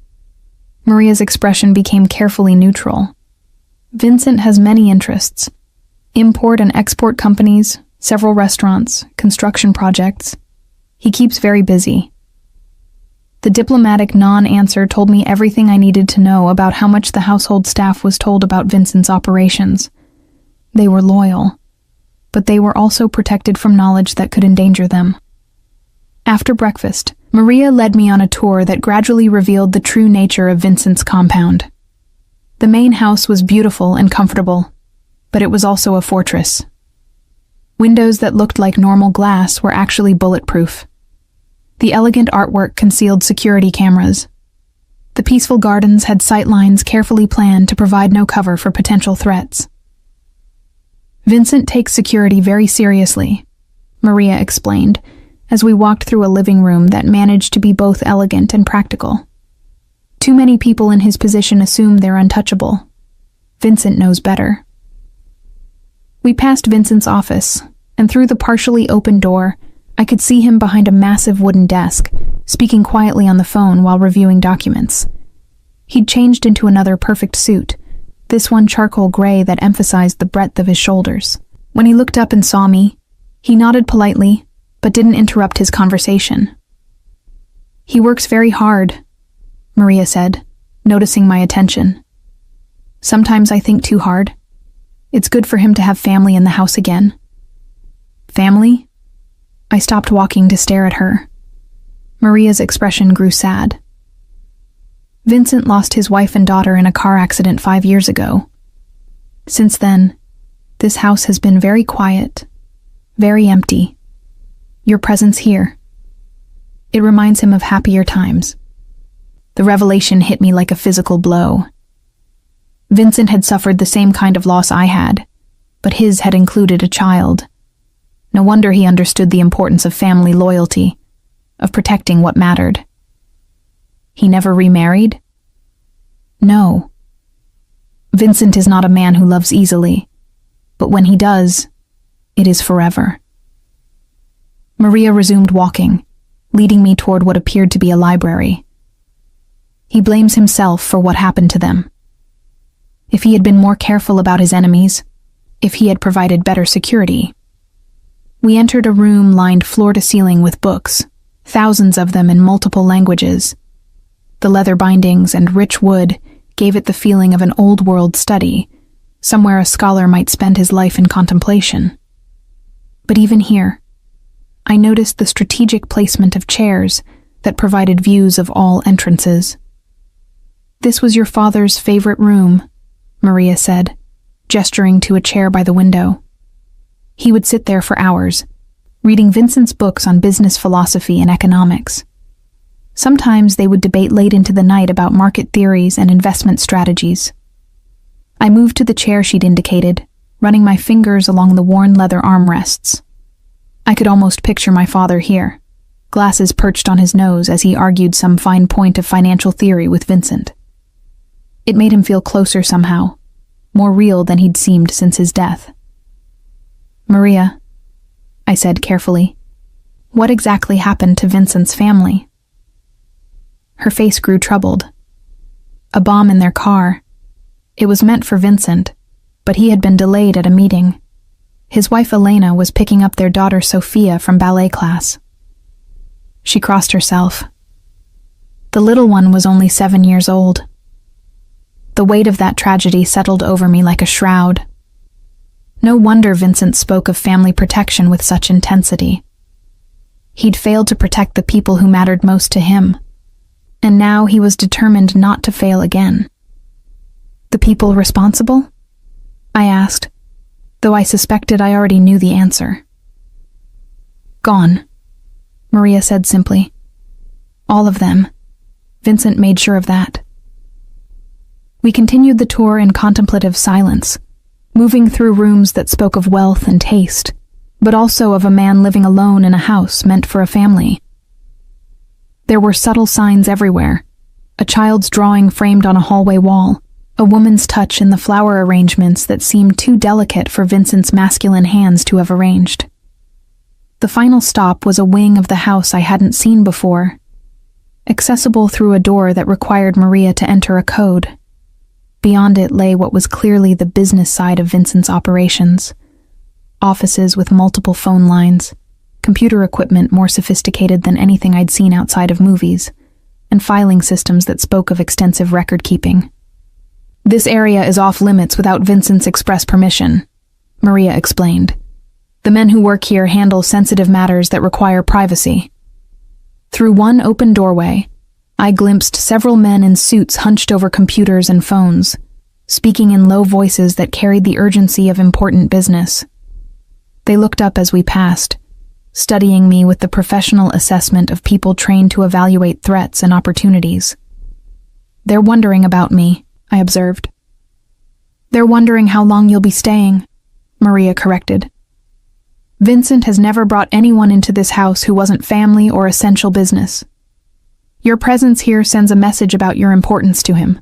Maria's expression became carefully neutral. "Vincent has many interests. Import and export companies, several restaurants, construction projects. He keeps very busy." The diplomatic non-answer told me everything I needed to know about how much the household staff was told about Vincent's operations. They were loyal, but they were also protected from knowledge that could endanger them. After breakfast, Maria led me on a tour that gradually revealed the true nature of Vincent's compound. The main house was beautiful and comfortable, but it was also a fortress. Windows that looked like normal glass were actually bulletproof. The elegant artwork concealed security cameras. The peaceful gardens had sightlines carefully planned to provide no cover for potential threats. "Vincent takes security very seriously," Maria explained, as we walked through a living room that managed to be both elegant and practical. "Too many people in his position assume they're untouchable. Vincent knows better." We passed Vincent's office, and through the partially open door, I could see him behind a massive wooden desk, speaking quietly on the phone while reviewing documents. He'd changed into another perfect suit, this one charcoal gray that emphasized the breadth of his shoulders. When he looked up and saw me, he nodded politely, but didn't interrupt his conversation. "He works very hard," Maria said, noticing my attention. "Sometimes I think too hard. It's good for him to have family in the house again." "Family?" I stopped walking to stare at her. Maria's expression grew sad. "Vincent lost his wife and daughter in a car accident 5 years ago. Since then, this house has been very quiet, very empty. Your presence here." It reminds him of happier times. The revelation hit me like a physical blow. Vincent had suffered the same kind of loss I had, but his had included a child. No wonder he understood the importance of family loyalty, of protecting what mattered. He never remarried? No. Vincent is not a man who loves easily, but when he does, it is forever. Maria resumed walking, leading me toward what appeared to be a library. He blames himself for what happened to them. If he had been more careful about his enemies, if he had provided better security. We entered a room lined floor to ceiling with books, thousands of them in multiple languages. The leather bindings and rich wood gave it the feeling of an old-world study, somewhere a scholar might spend his life in contemplation. But even here, I noticed the strategic placement of chairs that provided views of all entrances. "This was your father's favorite room," Maria said, gesturing to a chair by the window. He would sit there for hours, reading Vincent's books on business philosophy and economics. Sometimes they would debate late into the night about market theories and investment strategies. I moved to the chair she'd indicated, running my fingers along the worn leather armrests. I could almost picture my father here, glasses perched on his nose as he argued some fine point of financial theory with Vincent. It made him feel closer somehow, more real than he'd seemed since his death. "Maria," I said carefully, "what exactly happened to Vincent's family?" Her face grew troubled. A bomb in their car. It was meant for Vincent, but he had been delayed at a meeting. His wife Elena was picking up their daughter Sophia from ballet class. She crossed herself. The little one was only 7 years old. The weight of that tragedy settled over me like a shroud. No wonder Vincent spoke of family protection with such intensity. He'd failed to protect the people who mattered most to him, and now he was determined not to fail again. "The people responsible?" I asked, though I suspected I already knew the answer. "Gone," Maria said simply. "All of them." Vincent made sure of that. We continued the tour in contemplative silence, moving through rooms that spoke of wealth and taste, but also of a man living alone in a house meant for a family. There were subtle signs everywhere, a child's drawing framed on a hallway wall, a woman's touch in the flower arrangements that seemed too delicate for Vincent's masculine hands to have arranged. The final stop was a wing of the house I hadn't seen before, accessible through a door that required Maria to enter a code. Beyond it lay what was clearly the business side of Vincent's operations. Offices with multiple phone lines, computer equipment more sophisticated than anything I'd seen outside of movies, and filing systems that spoke of extensive record-keeping. "This area is off-limits without Vincent's express permission," Maria explained. "The men who work here handle sensitive matters that require privacy." Through one open doorway, I glimpsed several men in suits hunched over computers and phones, speaking in low voices that carried the urgency of important business. They looked up as we passed, studying me with the professional assessment of people trained to evaluate threats and opportunities. "They're wondering about me," I observed. "They're wondering how long you'll be staying," Maria corrected. "Vincent has never brought anyone into this house who wasn't family or essential business. Your presence here sends a message about your importance to him."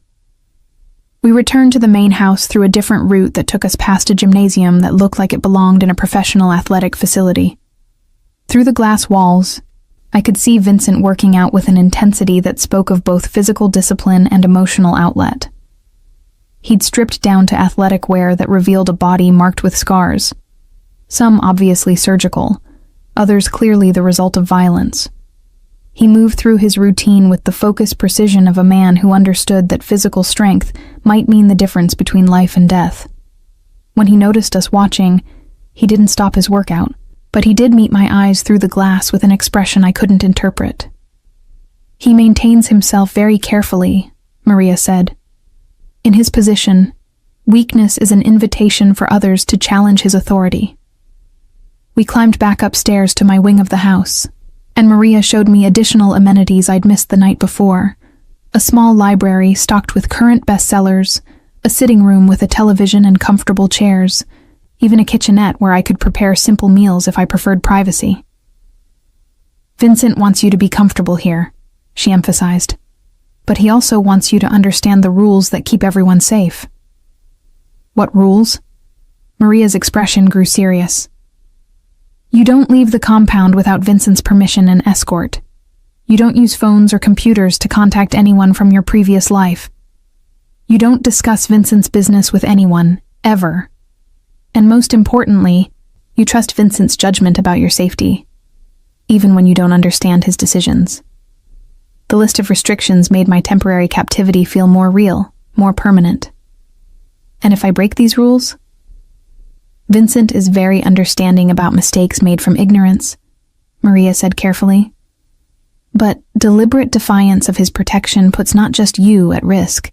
We returned to the main house through a different route that took us past a gymnasium that looked like it belonged in a professional athletic facility. Through the glass walls, I could see Vincent working out with an intensity that spoke of both physical discipline and emotional outlet. He'd stripped down to athletic wear that revealed a body marked with scars, some obviously surgical, others clearly the result of violence. He moved through his routine with the focused precision of a man who understood that physical strength might mean the difference between life and death. When he noticed us watching, he didn't stop his workout, but he did meet my eyes through the glass with an expression I couldn't interpret. "He maintains himself very carefully," Maria said. "In his position, weakness is an invitation for others to challenge his authority." We climbed back upstairs to my wing of the house, And Maria showed me additional amenities I'd missed the night before. A small library stocked with current bestsellers, a sitting room with a television and comfortable chairs, even a kitchenette where I could prepare simple meals if I preferred privacy. "Vincent wants you to be comfortable here," she emphasized. "But he also wants you to understand the rules that keep everyone safe." "What rules?" Maria's expression grew serious. "You don't leave the compound without Vincent's permission and escort. You don't use phones or computers to contact anyone from your previous life. You don't discuss Vincent's business with anyone, ever. And most importantly, you trust Vincent's judgment about your safety, even when you don't understand his decisions." The list of restrictions made my temporary captivity feel more real, more permanent. "And if I break these rules?" "Vincent is very understanding about mistakes made from ignorance," Maria said carefully. "But deliberate defiance of his protection puts not just you at risk,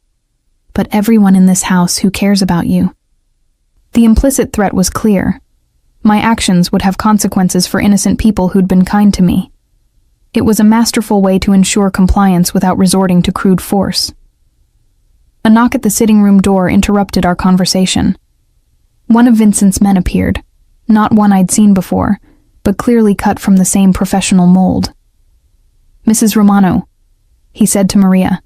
but everyone in this house who cares about you." The implicit threat was clear. My actions would have consequences for innocent people who'd been kind to me. It was a masterful way to ensure compliance without resorting to crude force. A knock at the sitting room door interrupted our conversation. One of Vincent's men appeared, not one I'd seen before, but clearly cut from the same professional mold. "Mrs. Romano," he said to Maria,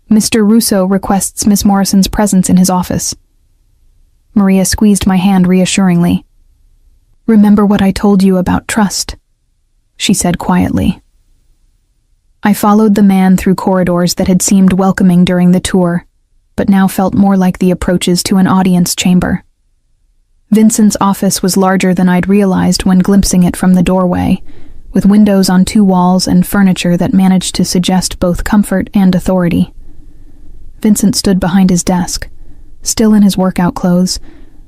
"Mr. Russo requests Miss Morrison's presence in his office." Maria squeezed my hand reassuringly. "Remember what I told you about trust," she said quietly. I followed the man through corridors that had seemed welcoming during the tour, but now felt more like the approaches to an audience chamber. Vincent's office was larger than I'd realized when glimpsing it from the doorway, with windows on 2 walls and furniture that managed to suggest both comfort and authority. Vincent stood behind his desk, still in his workout clothes,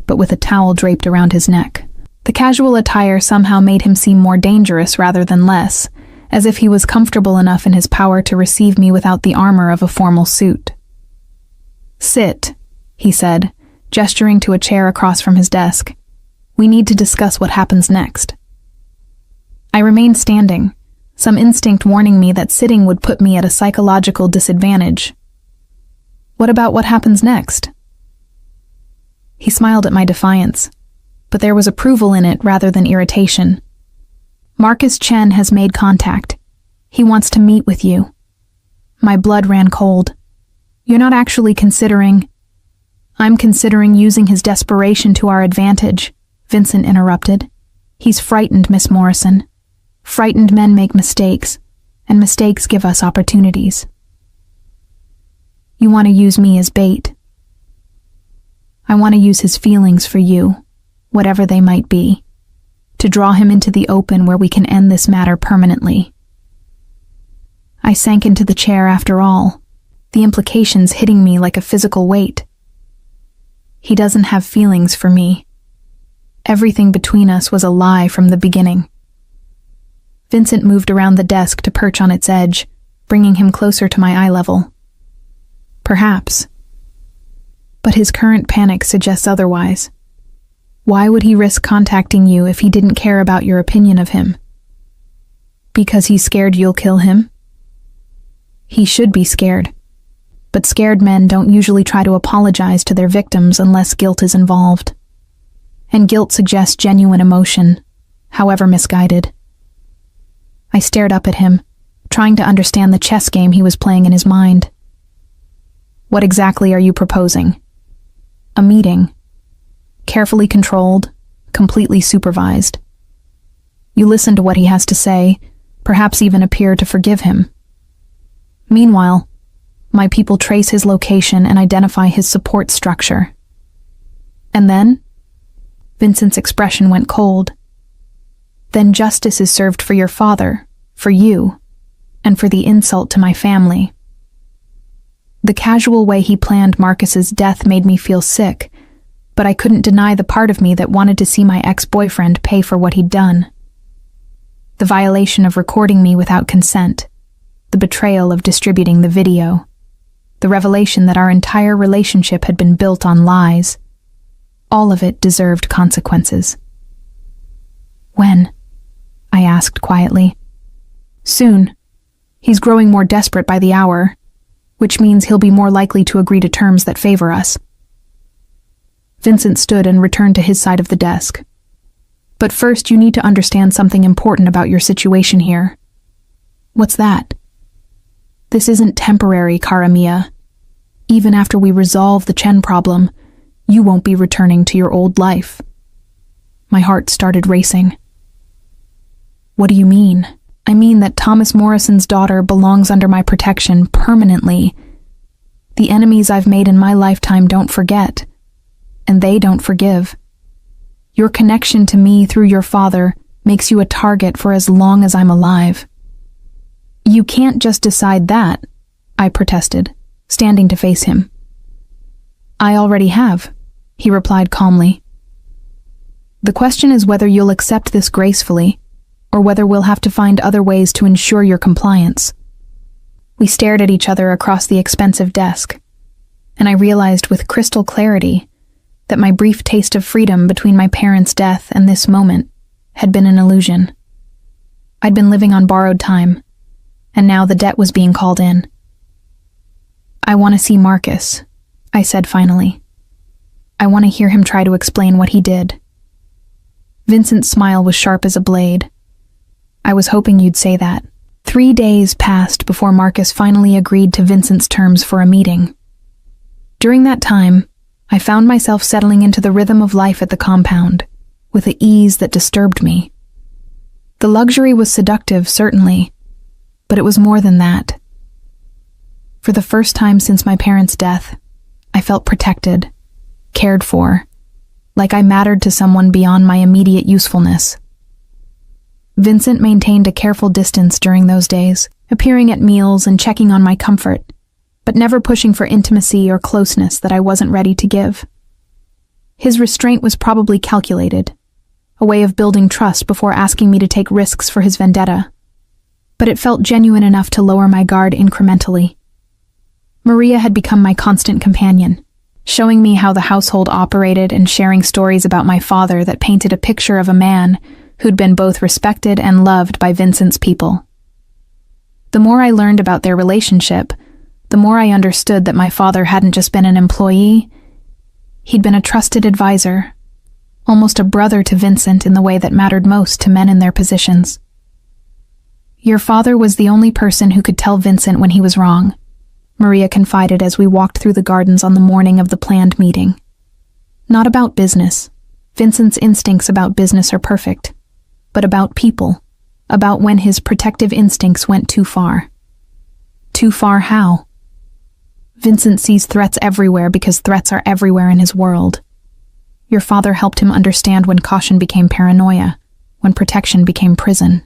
but with a towel draped around his neck. The casual attire somehow made him seem more dangerous rather than less, as if he was comfortable enough in his power to receive me without the armor of a formal suit. "Sit," he said, gesturing to a chair across from his desk. "We need to discuss what happens next." I remained standing, some instinct warning me that sitting would put me at a psychological disadvantage. "What about what happens next?" He smiled at my defiance, but there was approval in it rather than irritation. "Marcus Chen has made contact. He wants to meet with you." My blood ran cold. "You're not actually considering—" "I'm considering using his desperation to our advantage," Vincent interrupted. "He's frightened, Miss Morrison. Frightened men make mistakes, and mistakes give us opportunities. You want to use me as bait. I want to use his feelings for you, whatever they might be, to draw him into the open where we can end this matter permanently." I sank into the chair after all, the implications hitting me like a physical weight. He doesn't have feelings for me. Everything between us was a lie from the beginning. Vincent moved around the desk to perch on its edge, bringing him closer to my eye level. "Perhaps. But his current panic suggests otherwise. Why would he risk contacting you if he didn't care about your opinion of him? Because he's scared you'll kill him? He should be scared. But scared men don't usually try to apologize to their victims unless guilt is involved. And guilt suggests genuine emotion, however misguided." I stared up at him, trying to understand the chess game he was playing in his mind. "What exactly are you proposing?" "A meeting. Carefully controlled, completely supervised. You listen to what he has to say, perhaps even appear to forgive him. Meanwhile, my people trace his location and identify his support structure. And then?" Vincent's expression went cold. "Then justice is served for your father, for you, and for the insult to my family." The casual way he planned Marcus's death made me feel sick, but I couldn't deny the part of me that wanted to see my ex-boyfriend pay for what he'd done. The violation of recording me without consent, the betrayal of distributing the video, the revelation that our entire relationship had been built on lies. All of it deserved consequences. "When?" I asked quietly. Soon. He's growing more desperate by the hour, which means he'll be more likely to agree to terms that favor us. Vincent stood and returned to his side of the desk. But first, you need to understand something important about your situation here. What's that? This isn't temporary, cara mia. Even after we resolve the Chen problem, you won't be returning to your old life. My heart started racing. What do you mean? I mean that Thomas Morrison's daughter belongs under my protection permanently. The enemies I've made in my lifetime don't forget, and they don't forgive. Your connection to me through your father makes you a target for as long as I'm alive. You can't just decide that, I protested, standing to face him. I already have, he replied calmly. The question is whether you'll accept this gracefully, or whether we'll have to find other ways to ensure your compliance. We stared at each other across the expensive desk, and I realized with crystal clarity that my brief taste of freedom between my parents' death and this moment had been an illusion. I'd been living on borrowed time, and now the debt was being called in. I want to see Marcus, I said finally. I want to hear him try to explain what he did. Vincent's smile was sharp as a blade. I was hoping you'd say that. 3 days passed before Marcus finally agreed to Vincent's terms for a meeting. During that time, I found myself settling into the rhythm of life at the compound, with an ease that disturbed me. The luxury was seductive, certainly, but it was more than that. For the first time since my parents' death, I felt protected, cared for, like I mattered to someone beyond my immediate usefulness. Vincent maintained a careful distance during those days, appearing at meals and checking on my comfort, but never pushing for intimacy or closeness that I wasn't ready to give. His restraint was probably calculated, a way of building trust before asking me to take risks for his vendetta, but it felt genuine enough to lower my guard incrementally. Maria had become my constant companion, showing me how the household operated and sharing stories about my father that painted a picture of a man who'd been both respected and loved by Vincent's people. The more I learned about their relationship, the more I understood that my father hadn't just been an employee, he'd been a trusted advisor, almost a brother to Vincent in the way that mattered most to men in their positions. Your father was the only person who could tell Vincent when he was wrong, Maria confided as we walked through the gardens on the morning of the planned meeting. Not about business. Vincent's instincts about business are perfect, but about people, about when his protective instincts went too far. Too far how? Vincent sees threats everywhere because threats are everywhere in his world. Your father helped him understand when caution became paranoia, when protection became prison.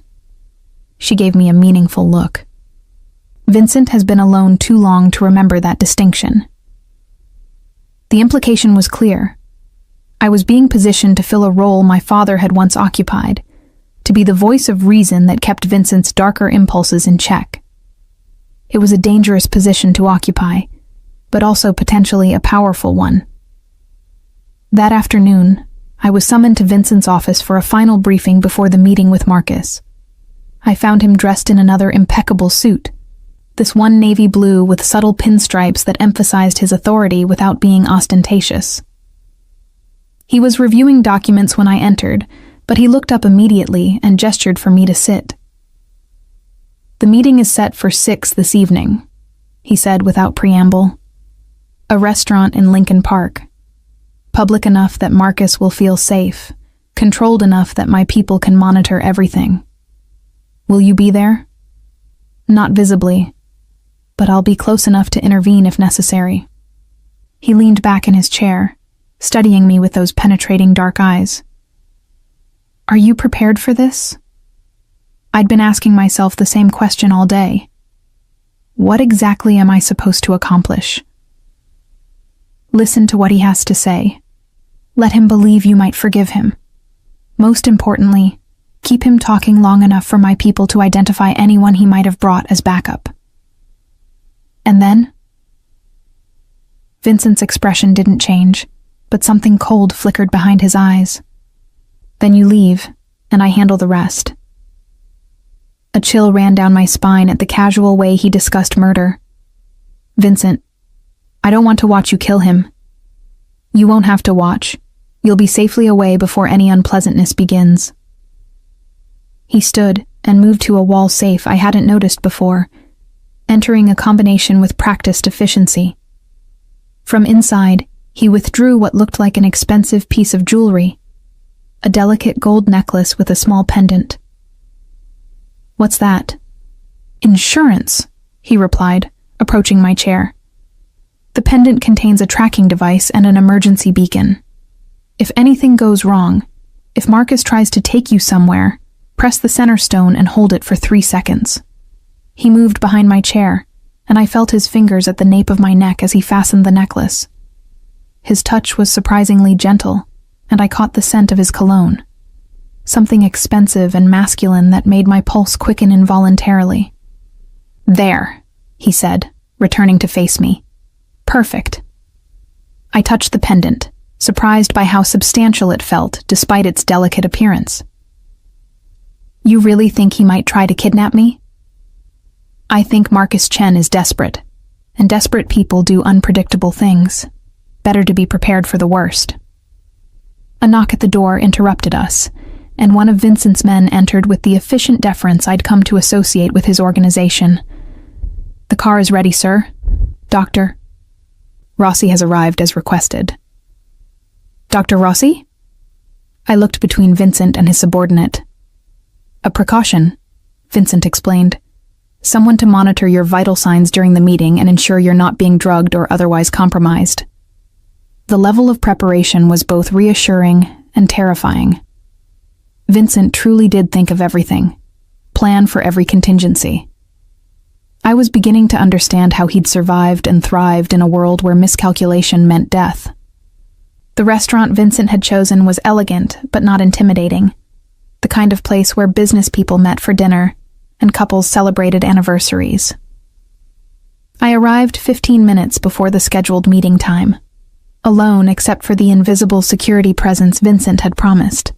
She gave me a meaningful look. Vincent has been alone too long to remember that distinction. The implication was clear. I was being positioned to fill a role my father had once occupied, to be the voice of reason that kept Vincent's darker impulses in check. It was a dangerous position to occupy, but also potentially a powerful one. That afternoon, I was summoned to Vincent's office for a final briefing before the meeting with Marcus. I found him dressed in another impeccable suit, this one navy blue with subtle pinstripes that emphasized his authority without being ostentatious. He was reviewing documents when I entered, but he looked up immediately and gestured for me to sit. The meeting is set for 6 this evening, he said without preamble. A restaurant in Lincoln Park. Public enough that Marcus will feel safe, controlled enough that my people can monitor everything. Will you be there? Not visibly, but I'll be close enough to intervene if necessary. He leaned back in his chair, studying me with those penetrating dark eyes. Are you prepared for this? I'd been asking myself the same question all day. What exactly am I supposed to accomplish? Listen to what he has to say. Let him believe you might forgive him. Most importantly, keep him talking long enough for my people to identify anyone he might have brought as backup. And then? Vincent's expression didn't change, but something cold flickered behind his eyes. Then you leave, and I handle the rest. A chill ran down my spine at the casual way he discussed murder. "Vincent, I don't want to watch you kill him." "You won't have to watch. You'll be safely away before any unpleasantness begins." He stood and moved to a wall safe I hadn't noticed before, entering a combination with practiced efficiency. From inside, he withdrew what looked like an expensive piece of jewelry, a delicate gold necklace with a small pendant. "What's that?" "Insurance," he replied, approaching my chair. "The pendant contains a tracking device and an emergency beacon. If anything goes wrong, if Marcus tries to take you somewhere, press the center stone and hold it for 3 seconds. He moved behind my chair, and I felt his fingers at the nape of my neck as he fastened the necklace. His touch was surprisingly gentle, and I caught the scent of his cologne. Something expensive and masculine that made my pulse quicken involuntarily. "There," he said, returning to face me. "Perfect." I touched the pendant, surprised by how substantial it felt despite its delicate appearance. "You really think he might try to kidnap me?" "I think Marcus Chen is desperate, and desperate people do unpredictable things. Better to be prepared for the worst." A knock at the door interrupted us, and one of Vincent's men entered with the efficient deference I'd come to associate with his organization. "The car is ready, sir. Doctor Rossi has arrived as requested." "Dr. Rossi?" I looked between Vincent and his subordinate. "A precaution," Vincent explained. "Someone to monitor your vital signs during the meeting and ensure you're not being drugged or otherwise compromised." The level of preparation was both reassuring and terrifying. Vincent truly did think of everything, plan for every contingency. I was beginning to understand how he'd survived and thrived in a world where miscalculation meant death. The restaurant Vincent had chosen was elegant but not intimidating, the kind of place where business people met for dinner and couples celebrated anniversaries. I arrived 15 minutes before the scheduled meeting time, alone except for the invisible security presence Vincent had promised.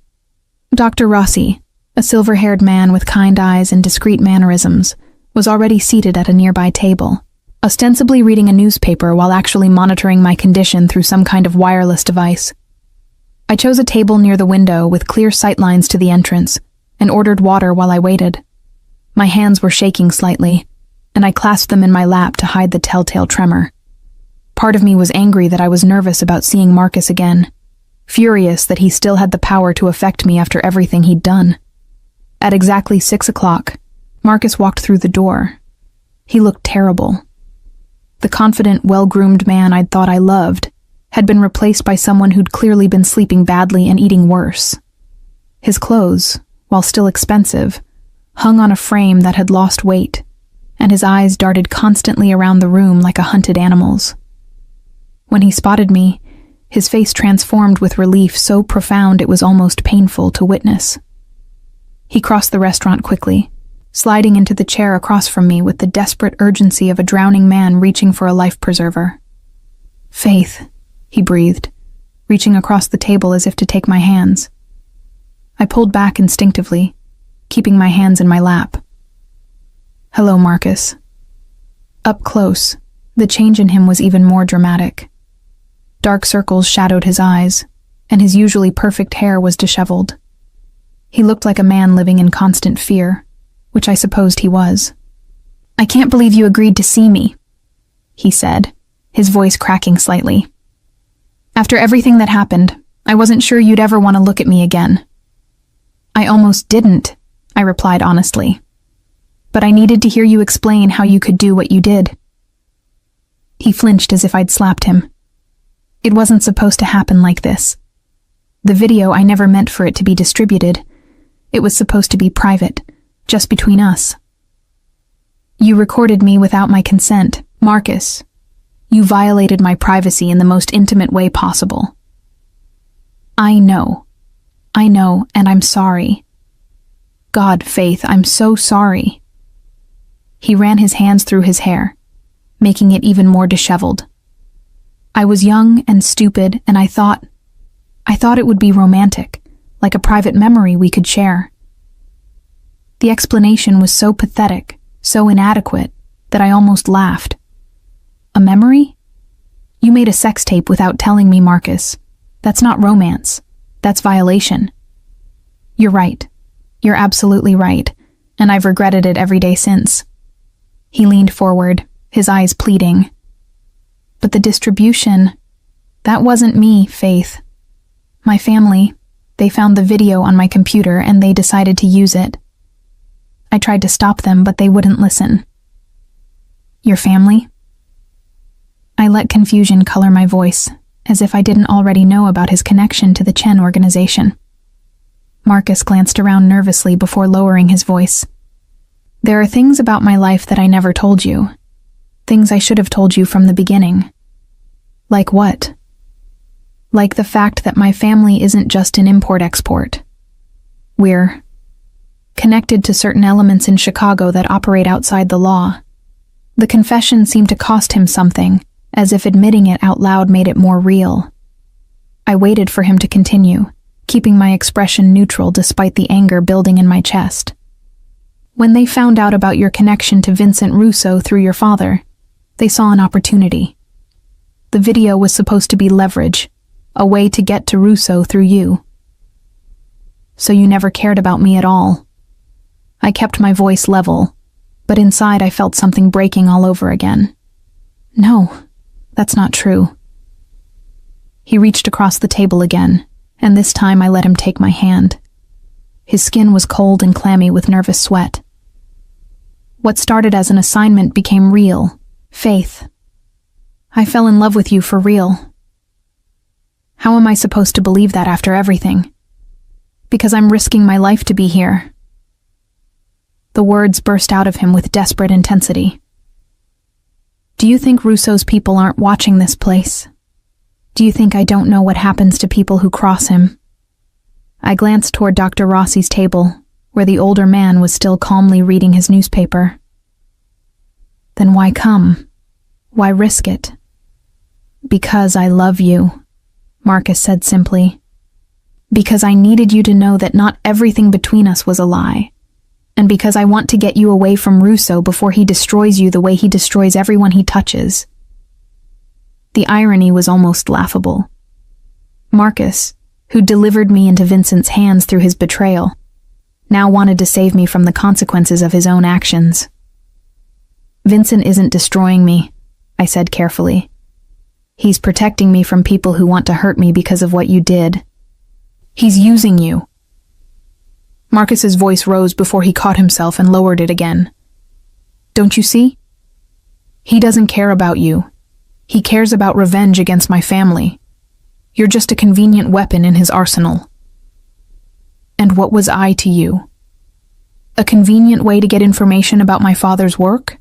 Dr. Rossi, a silver-haired man with kind eyes and discreet mannerisms, was already seated at a nearby table, ostensibly reading a newspaper while actually monitoring my condition through some kind of wireless device. I chose a table near the window with clear sightlines to the entrance and ordered water while I waited. My hands were shaking slightly, and I clasped them in my lap to hide the telltale tremor. Part of me was angry that I was nervous about seeing Marcus again, furious that he still had the power to affect me after everything he'd done. At exactly 6 o'clock, Marcus walked through the door. He looked terrible. The confident, well-groomed man I'd thought I loved had been replaced by someone who'd clearly been sleeping badly and eating worse. His clothes, while still expensive, hung on a frame that had lost weight, and his eyes darted constantly around the room like a hunted animal's. When he spotted me, his face transformed with relief so profound it was almost painful to witness. He crossed the restaurant quickly, sliding into the chair across from me with the desperate urgency of a drowning man reaching for a life preserver. "Faith," he breathed, reaching across the table as if to take my hands. I pulled back instinctively, keeping my hands in my lap. "Hello, Marcus." Up close, the change in him was even more dramatic. Dark circles shadowed his eyes, and his usually perfect hair was disheveled. He looked like a man living in constant fear, which I supposed he was. "I can't believe you agreed to see me," he said, his voice cracking slightly. "After everything that happened, I wasn't sure you'd ever want to look at me again." "I almost didn't," I replied honestly. "But I needed to hear you explain how you could do what you did." He flinched as if I'd slapped him. "It wasn't supposed to happen like this. The video, I never meant for it to be distributed. It was supposed to be private, just between us. You recorded me without my consent, Marcus. You violated my privacy in the most intimate way possible." I know, and I'm sorry. God, Faith, I'm so sorry." He ran his hands through his hair, making it even more disheveled. "I was young and stupid, and I thought it would be romantic, like a private memory we could share." The explanation was so pathetic, so inadequate, that I almost laughed. A memory? You made a sex tape without telling me, Marcus. That's not romance. That's violation. You're right. You're absolutely right, and I've regretted it every day since. He leaned forward, his eyes pleading. But the distribution, that wasn't me, Faith. My family, they found the video on my computer and they decided to use it. I tried to stop them, but they wouldn't listen. Your family? I let confusion color my voice, as if I didn't already know about his connection to the Chen organization. Marcus glanced around nervously before lowering his voice. There are things about my life that I never told you. Things I should have told you from the beginning. Like what? Like the fact that my family isn't just an import-export. We're connected to certain elements in Chicago that operate outside the law. The confession seemed to cost him something, as if admitting it out loud made it more real. I waited for him to continue, keeping my expression neutral despite the anger building in my chest. When they found out about your connection to Vincent Russo through your father, they saw an opportunity. The video was supposed to be leverage, a way to get to Russo through you. So you never cared about me at all. I kept my voice level, but inside I felt something breaking all over again. No, that's not true. He reached across the table again, and this time I let him take my hand. His skin was cold and clammy with nervous sweat. What started as an assignment became real, Faith. I fell in love with you for real. How am I supposed to believe that after everything? Because I'm risking my life to be here. The words burst out of him with desperate intensity. Do you think Russo's people aren't watching this place? Do you think I don't know what happens to people who cross him? I glanced toward Dr. Rossi's table, where the older man was still calmly reading his newspaper. Then why come? Why risk it? Because I love you, Marcus said simply. Because I needed you to know that not everything between us was a lie. And because I want to get you away from Russo before he destroys you the way he destroys everyone he touches. The irony was almost laughable. Marcus, who delivered me into Vincent's hands through his betrayal, now wanted to save me from the consequences of his own actions. Vincent isn't destroying me, I said carefully. He's protecting me from people who want to hurt me because of what you did. He's using you. Marcus's voice rose before he caught himself and lowered it again. Don't you see? He doesn't care about you. He cares about revenge against my family. You're just a convenient weapon in his arsenal. And what was I to you? A convenient way to get information about my father's work?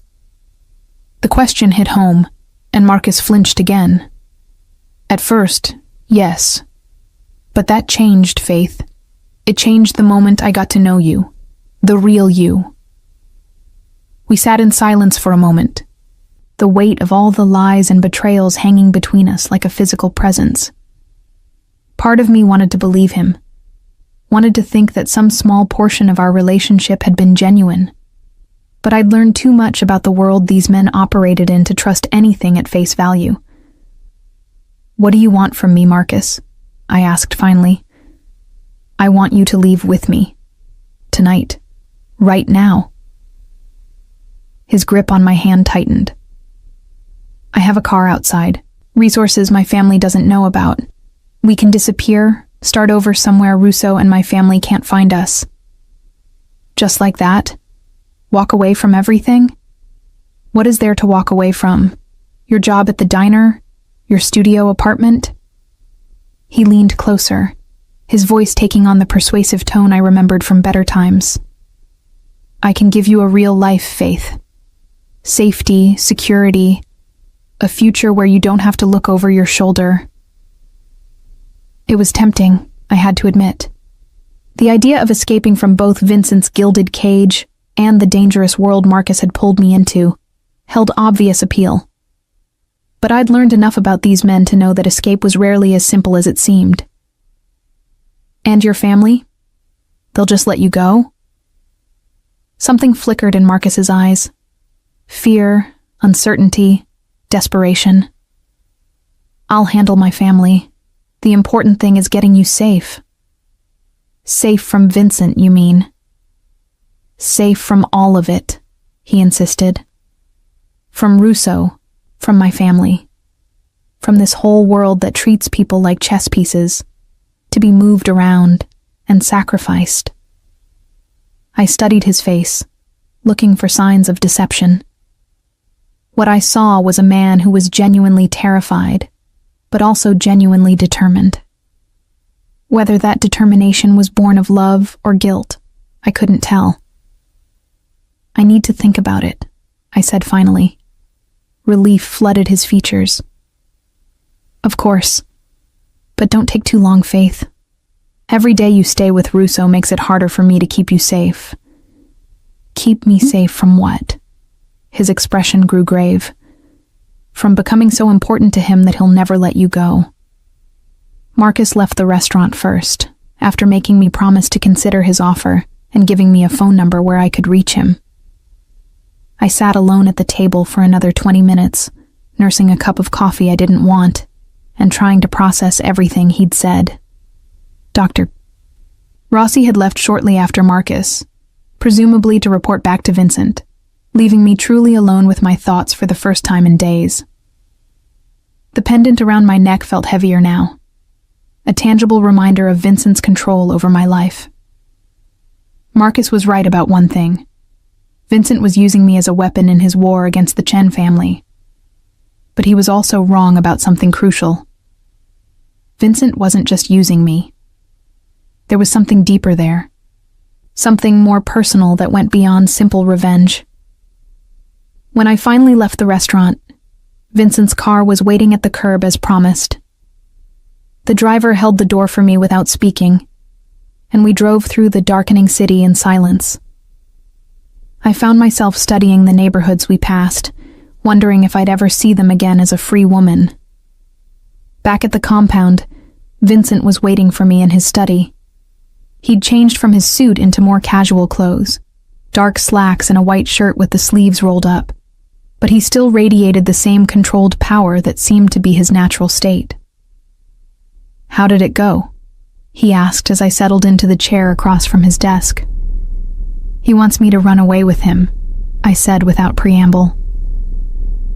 The question hit home, and Marcus flinched again. At first, yes. But that changed, Faith. It changed the moment I got to know you. The real you. We sat in silence for a moment, the weight of all the lies and betrayals hanging between us like a physical presence. Part of me wanted to believe him, wanted to think that some small portion of our relationship had been genuine. But I'd learned too much about the world these men operated in to trust anything at face value. What do you want from me, Marcus? I asked finally. I want you to leave with me. Tonight. Right now. His grip on my hand tightened. I have a car outside. Resources my family doesn't know about. We can disappear, start over somewhere Russo and my family can't find us. Just like that? Walk away from everything? What is there to walk away from? Your job at the diner? Your studio apartment? He leaned closer, his voice taking on the persuasive tone I remembered from better times. I can give you a real life, Faith. Safety, security, a future where you don't have to look over your shoulder. It was tempting, I had to admit. The idea of escaping from both Vincent's gilded cage and the dangerous world Marcus had pulled me into held obvious appeal. But I'd learned enough about these men to know that escape was rarely as simple as it seemed. And your family? They'll just let you go? Something flickered in Marcus's eyes. Fear, uncertainty, desperation. I'll handle my family. The important thing is getting you safe. Safe from Vincent, you mean? Safe from all of it, he insisted. From Russo, from my family. From this whole world that treats people like chess pieces, to be moved around and sacrificed. I studied his face, looking for signs of deception. What I saw was a man who was genuinely terrified, but also genuinely determined. Whether that determination was born of love or guilt, I couldn't tell. I need to think about it, I said finally. Relief flooded his features. Of course. But don't take too long, Faith. Every day you stay with Russo makes it harder for me to keep you safe. Keep me safe from what? His expression grew grave. From becoming so important to him that he'll never let you go. Marcus left the restaurant first, after making me promise to consider his offer and giving me a phone number where I could reach him. I sat alone at the table for another 20 minutes, nursing a cup of coffee I didn't want, and trying to process everything he'd said. Dr. Rossi had left shortly after Marcus, presumably to report back to Vincent, leaving me truly alone with my thoughts for the first time in days. The pendant around my neck felt heavier now, a tangible reminder of Vincent's control over my life. Marcus was right about one thing. Vincent was using me as a weapon in his war against the Chen family. But he was also wrong about something crucial. Vincent wasn't just using me. There was something deeper there. Something more personal that went beyond simple revenge. When I finally left the restaurant, Vincent's car was waiting at the curb as promised. The driver held the door for me without speaking, and we drove through the darkening city in silence. I found myself studying the neighborhoods we passed, wondering if I'd ever see them again as a free woman. Back at the compound, Vincent was waiting for me in his study. He'd changed from his suit into more casual clothes, dark slacks and a white shirt with the sleeves rolled up, but he still radiated the same controlled power that seemed to be his natural state. "How did it go?" he asked as I settled into the chair across from his desk. "He wants me to run away with him," I said without preamble.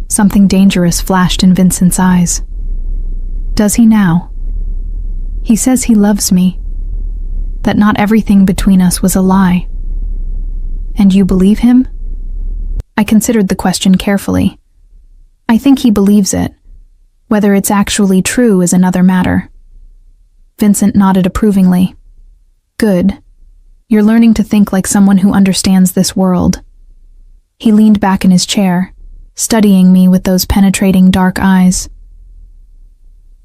Something dangerous flashed in Vincent's eyes. "Does he now?" "He says he loves me, that not everything between us was a lie." "And you believe him?" I considered the question carefully. "I think he believes it. Whether it's actually true is another matter." Vincent nodded approvingly. "Good. You're learning to think like someone who understands this world." He leaned back in his chair, studying me with those penetrating dark eyes.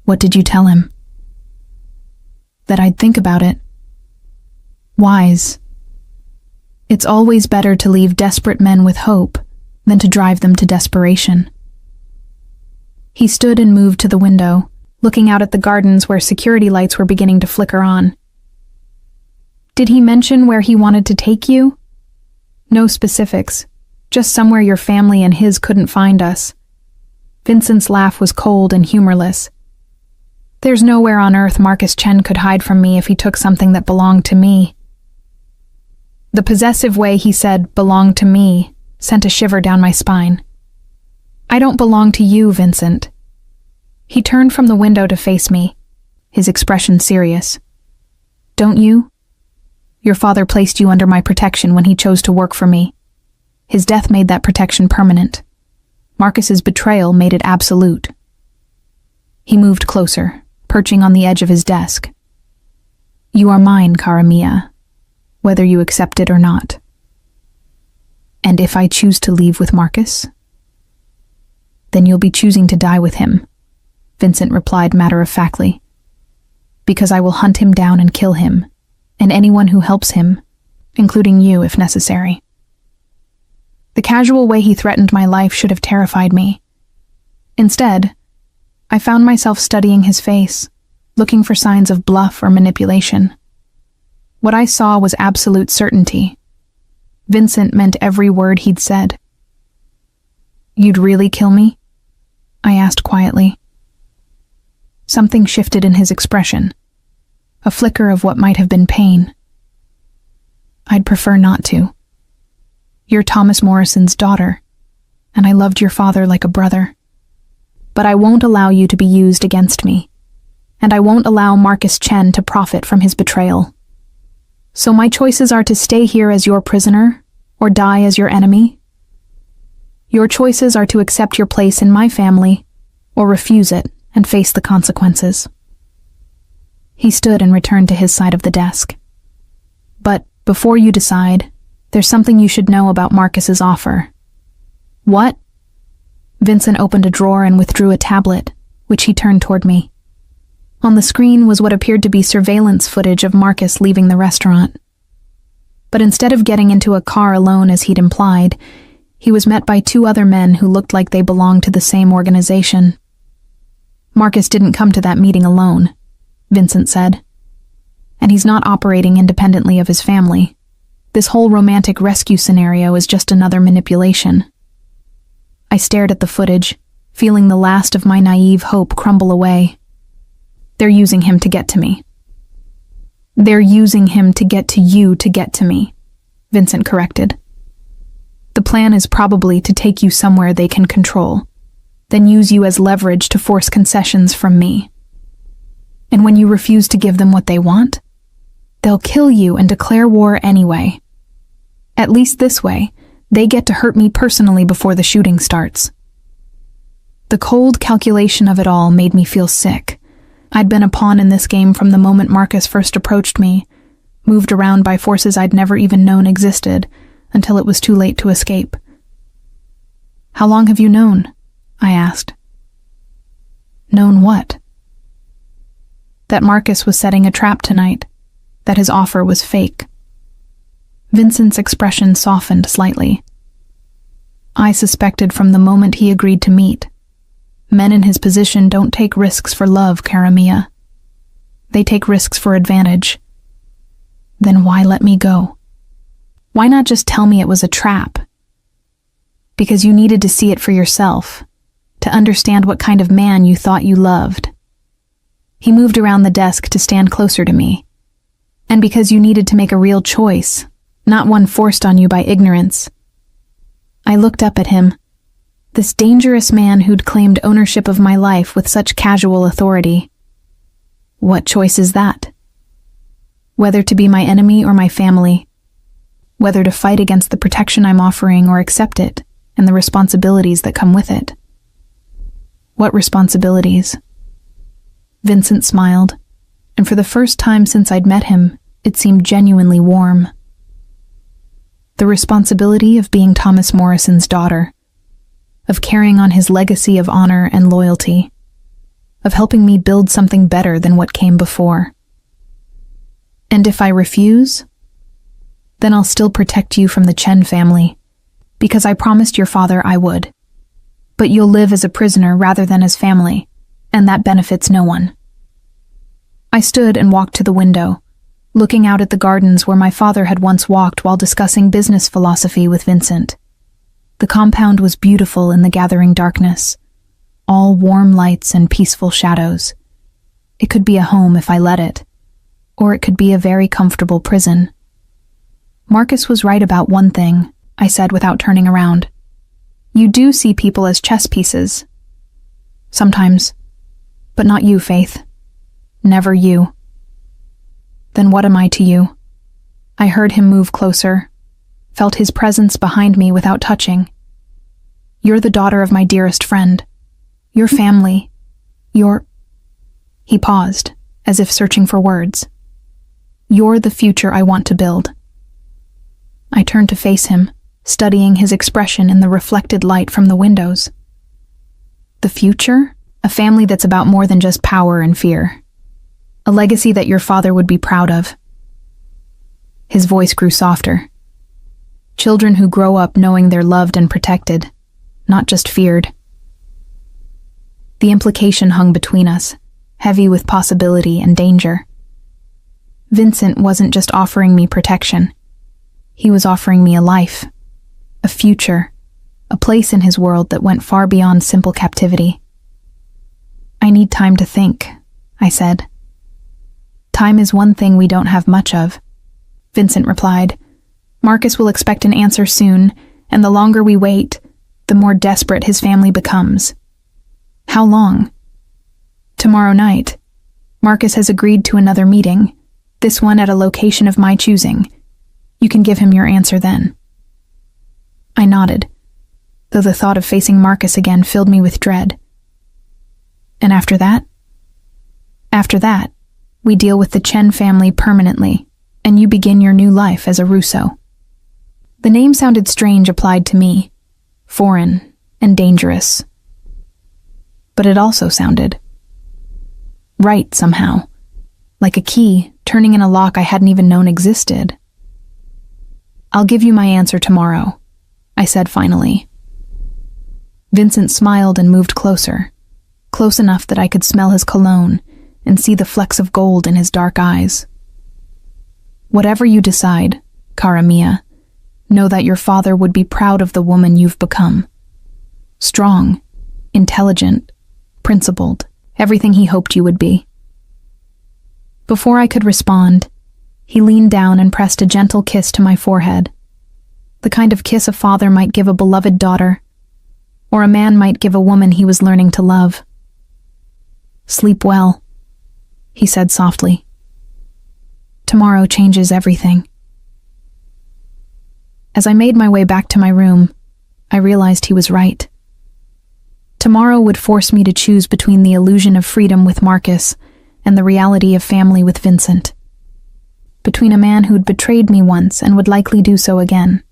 "What did you tell him?" "That I'd think about it." "Wise. It's always better to leave desperate men with hope than to drive them to desperation." He stood and moved to the window, looking out at the gardens where security lights were beginning to flicker on. "Did he mention where he wanted to take you?" "No specifics, just somewhere your family and his couldn't find us." Vincent's laugh was cold and humorless. "There's nowhere on earth Marcus Chen could hide from me if he took something that belonged to me." The possessive way he said "belonged to me" sent a shiver down my spine. "I don't belong to you, Vincent." He turned from the window to face me, his expression serious. "Don't you? Your father placed you under my protection when he chose to work for me. His death made that protection permanent. Marcus's betrayal made it absolute." He moved closer, perching on the edge of his desk. "You are mine, cara mia, whether you accept it or not." "And if I choose to leave with Marcus?" "Then you'll be choosing to die with him," Vincent replied matter-of-factly. "Because I will hunt him down and kill him, and anyone who helps him, including you if necessary." The casual way he threatened my life should have terrified me. Instead, I found myself studying his face, looking for signs of bluff or manipulation. What I saw was absolute certainty. Vincent meant every word he'd said. "You'd really kill me?" I asked quietly. Something shifted in his expression, a flicker of what might have been pain. "I'd prefer not to. You're Thomas Morrison's daughter, and I loved your father like a brother. But I won't allow you to be used against me, and I won't allow Marcus Chen to profit from his betrayal. So my choices are to stay here as your prisoner, or die as your enemy. Your choices are to accept your place in my family, or refuse it and face the consequences." He stood and returned to his side of the desk. "But before you decide, there's something you should know about Marcus's offer." "What?" Vincent opened a drawer and withdrew a tablet, which he turned toward me. On the screen was what appeared to be surveillance footage of Marcus leaving the restaurant. But instead of getting into a car alone as he'd implied, he was met by 2 other men who looked like they belonged to the same organization. "Marcus didn't come to that meeting alone," Vincent said. "And he's not operating independently of his family. This whole romantic rescue scenario is just another manipulation." I stared at the footage, feeling the last of my naive hope crumble away. "They're using him to get to me." "They're using him to get to you to get to me," Vincent corrected. "The plan is probably to take you somewhere they can control, then use you as leverage to force concessions from me. And when you refuse to give them what they want, they'll kill you and declare war anyway. At least this way, they get to hurt me personally before the shooting starts." The cold calculation of it all made me feel sick. I'd been a pawn in this game from the moment Marcus first approached me, moved around by forces I'd never even known existed, until it was too late to escape. "How long have you known?" I asked. "Known what?" "That Marcus was setting a trap tonight, that his offer was fake." Vincent's expression softened slightly. "I suspected from the moment he agreed to meet. Men in his position don't take risks for love, Karamia. They take risks for advantage. Then why let me go? Why not just tell me it was a trap? Because you needed to see it for yourself, to understand what kind of man you thought you loved." He moved around the desk to stand closer to me. "And because you needed to make a real choice, not one forced on you by ignorance." I looked up at him, this dangerous man who'd claimed ownership of my life with such casual authority. "What choice is that? Whether to be my enemy or my family, whether to fight against the protection I'm offering or accept it, and the responsibilities that come with it." "What responsibilities?" Vincent smiled, and for the first time since I'd met him, it seemed genuinely warm. "The responsibility of being Thomas Morrison's daughter, of carrying on his legacy of honor and loyalty, of helping me build something better than what came before. And if I refuse, then I'll still protect you from the Chen family, because I promised your father I would. But you'll live as a prisoner rather than as family, and that benefits no one." I stood and walked to the window, looking out at the gardens where my father had once walked while discussing business philosophy with Vincent. The compound was beautiful in the gathering darkness, all warm lights and peaceful shadows. It could be a home if I let it, or it could be a very comfortable prison. "Marcus was right about one thing," I said without turning around. "You do see people as chess pieces. Sometimes. But not you, Faith. Never you." "Then what am I to you?" I heard him move closer, felt his presence behind me without touching. "You're the daughter of my dearest friend. Your family. You're—" He paused, as if searching for words. "You're the future I want to build." I turned to face him, studying his expression in the reflected light from the windows. "The future? A family that's about more than just power and fear. A legacy that your father would be proud of." His voice grew softer. "Children who grow up knowing they're loved and protected, not just feared." The implication hung between us, heavy with possibility and danger. Vincent wasn't just offering me protection. He was offering me a life, a future, a place in his world that went far beyond simple captivity. "I need time to think," I said. "Time is one thing we don't have much of," Vincent replied. "Marcus will expect an answer soon, and the longer we wait, the more desperate his family becomes." "How long?" "Tomorrow night. Marcus has agreed to another meeting, this one at a location of my choosing. You can give him your answer then." I nodded, though the thought of facing Marcus again filled me with dread. "And after that?" "After that, we deal with the Chen family permanently, and you begin your new life as a Russo." The name sounded strange applied to me, foreign and dangerous. But it also sounded right somehow, like a key turning in a lock I hadn't even known existed. "I'll give you my answer tomorrow," I said finally. Vincent smiled and moved closer, close enough that I could smell his cologne and see the flecks of gold in his dark eyes. "Whatever you decide, cara mia, know that your father would be proud of the woman you've become. Strong, intelligent, principled, everything he hoped you would be." Before I could respond, he leaned down and pressed a gentle kiss to my forehead, the kind of kiss a father might give a beloved daughter, or a man might give a woman he was learning to love. "Sleep well," he said softly. "Tomorrow changes everything." As I made my way back to my room, I realized he was right. Tomorrow would force me to choose between the illusion of freedom with Marcus and the reality of family with Vincent. Between a man who'd betrayed me once and would likely do so again,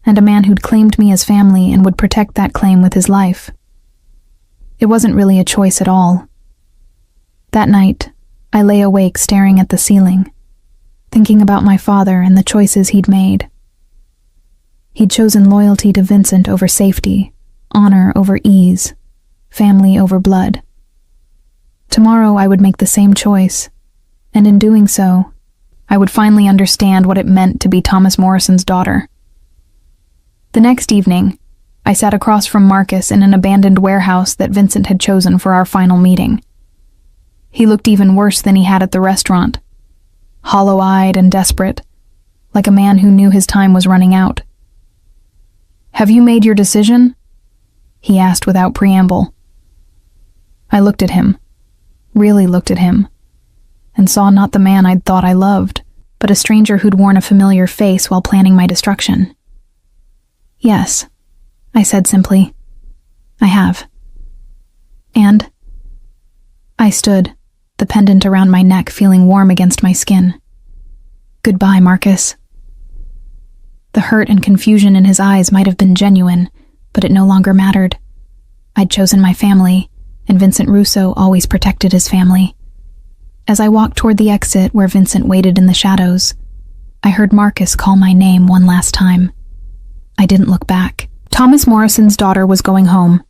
and a man who'd claimed me as family and would protect that claim with his life. It wasn't really a choice at all. That night, I lay awake staring at the ceiling, thinking about my father and the choices he'd made. He'd chosen loyalty to Vincent over safety, honor over ease, family over blood. Tomorrow I would make the same choice, and in doing so, I would finally understand what it meant to be Thomas Morrison's daughter. The next evening, I sat across from Marcus in an abandoned warehouse that Vincent had chosen for our final meeting. He looked even worse than he had at the restaurant, hollow-eyed and desperate, like a man who knew his time was running out. "Have you made your decision?" he asked without preamble. I looked at him, really looked at him, and saw not the man I'd thought I loved, but a stranger who'd worn a familiar face while planning my destruction. "Yes," I said simply. "I have." "And?" I stood, the pendant around my neck feeling warm against my skin. "Goodbye, Marcus." The hurt and confusion in his eyes might have been genuine, but it no longer mattered. I'd chosen my family, and Vincent Russo always protected his family. As I walked toward the exit where Vincent waited in the shadows, I heard Marcus call my name one last time. I didn't look back. Thomas Morrison's daughter was going home,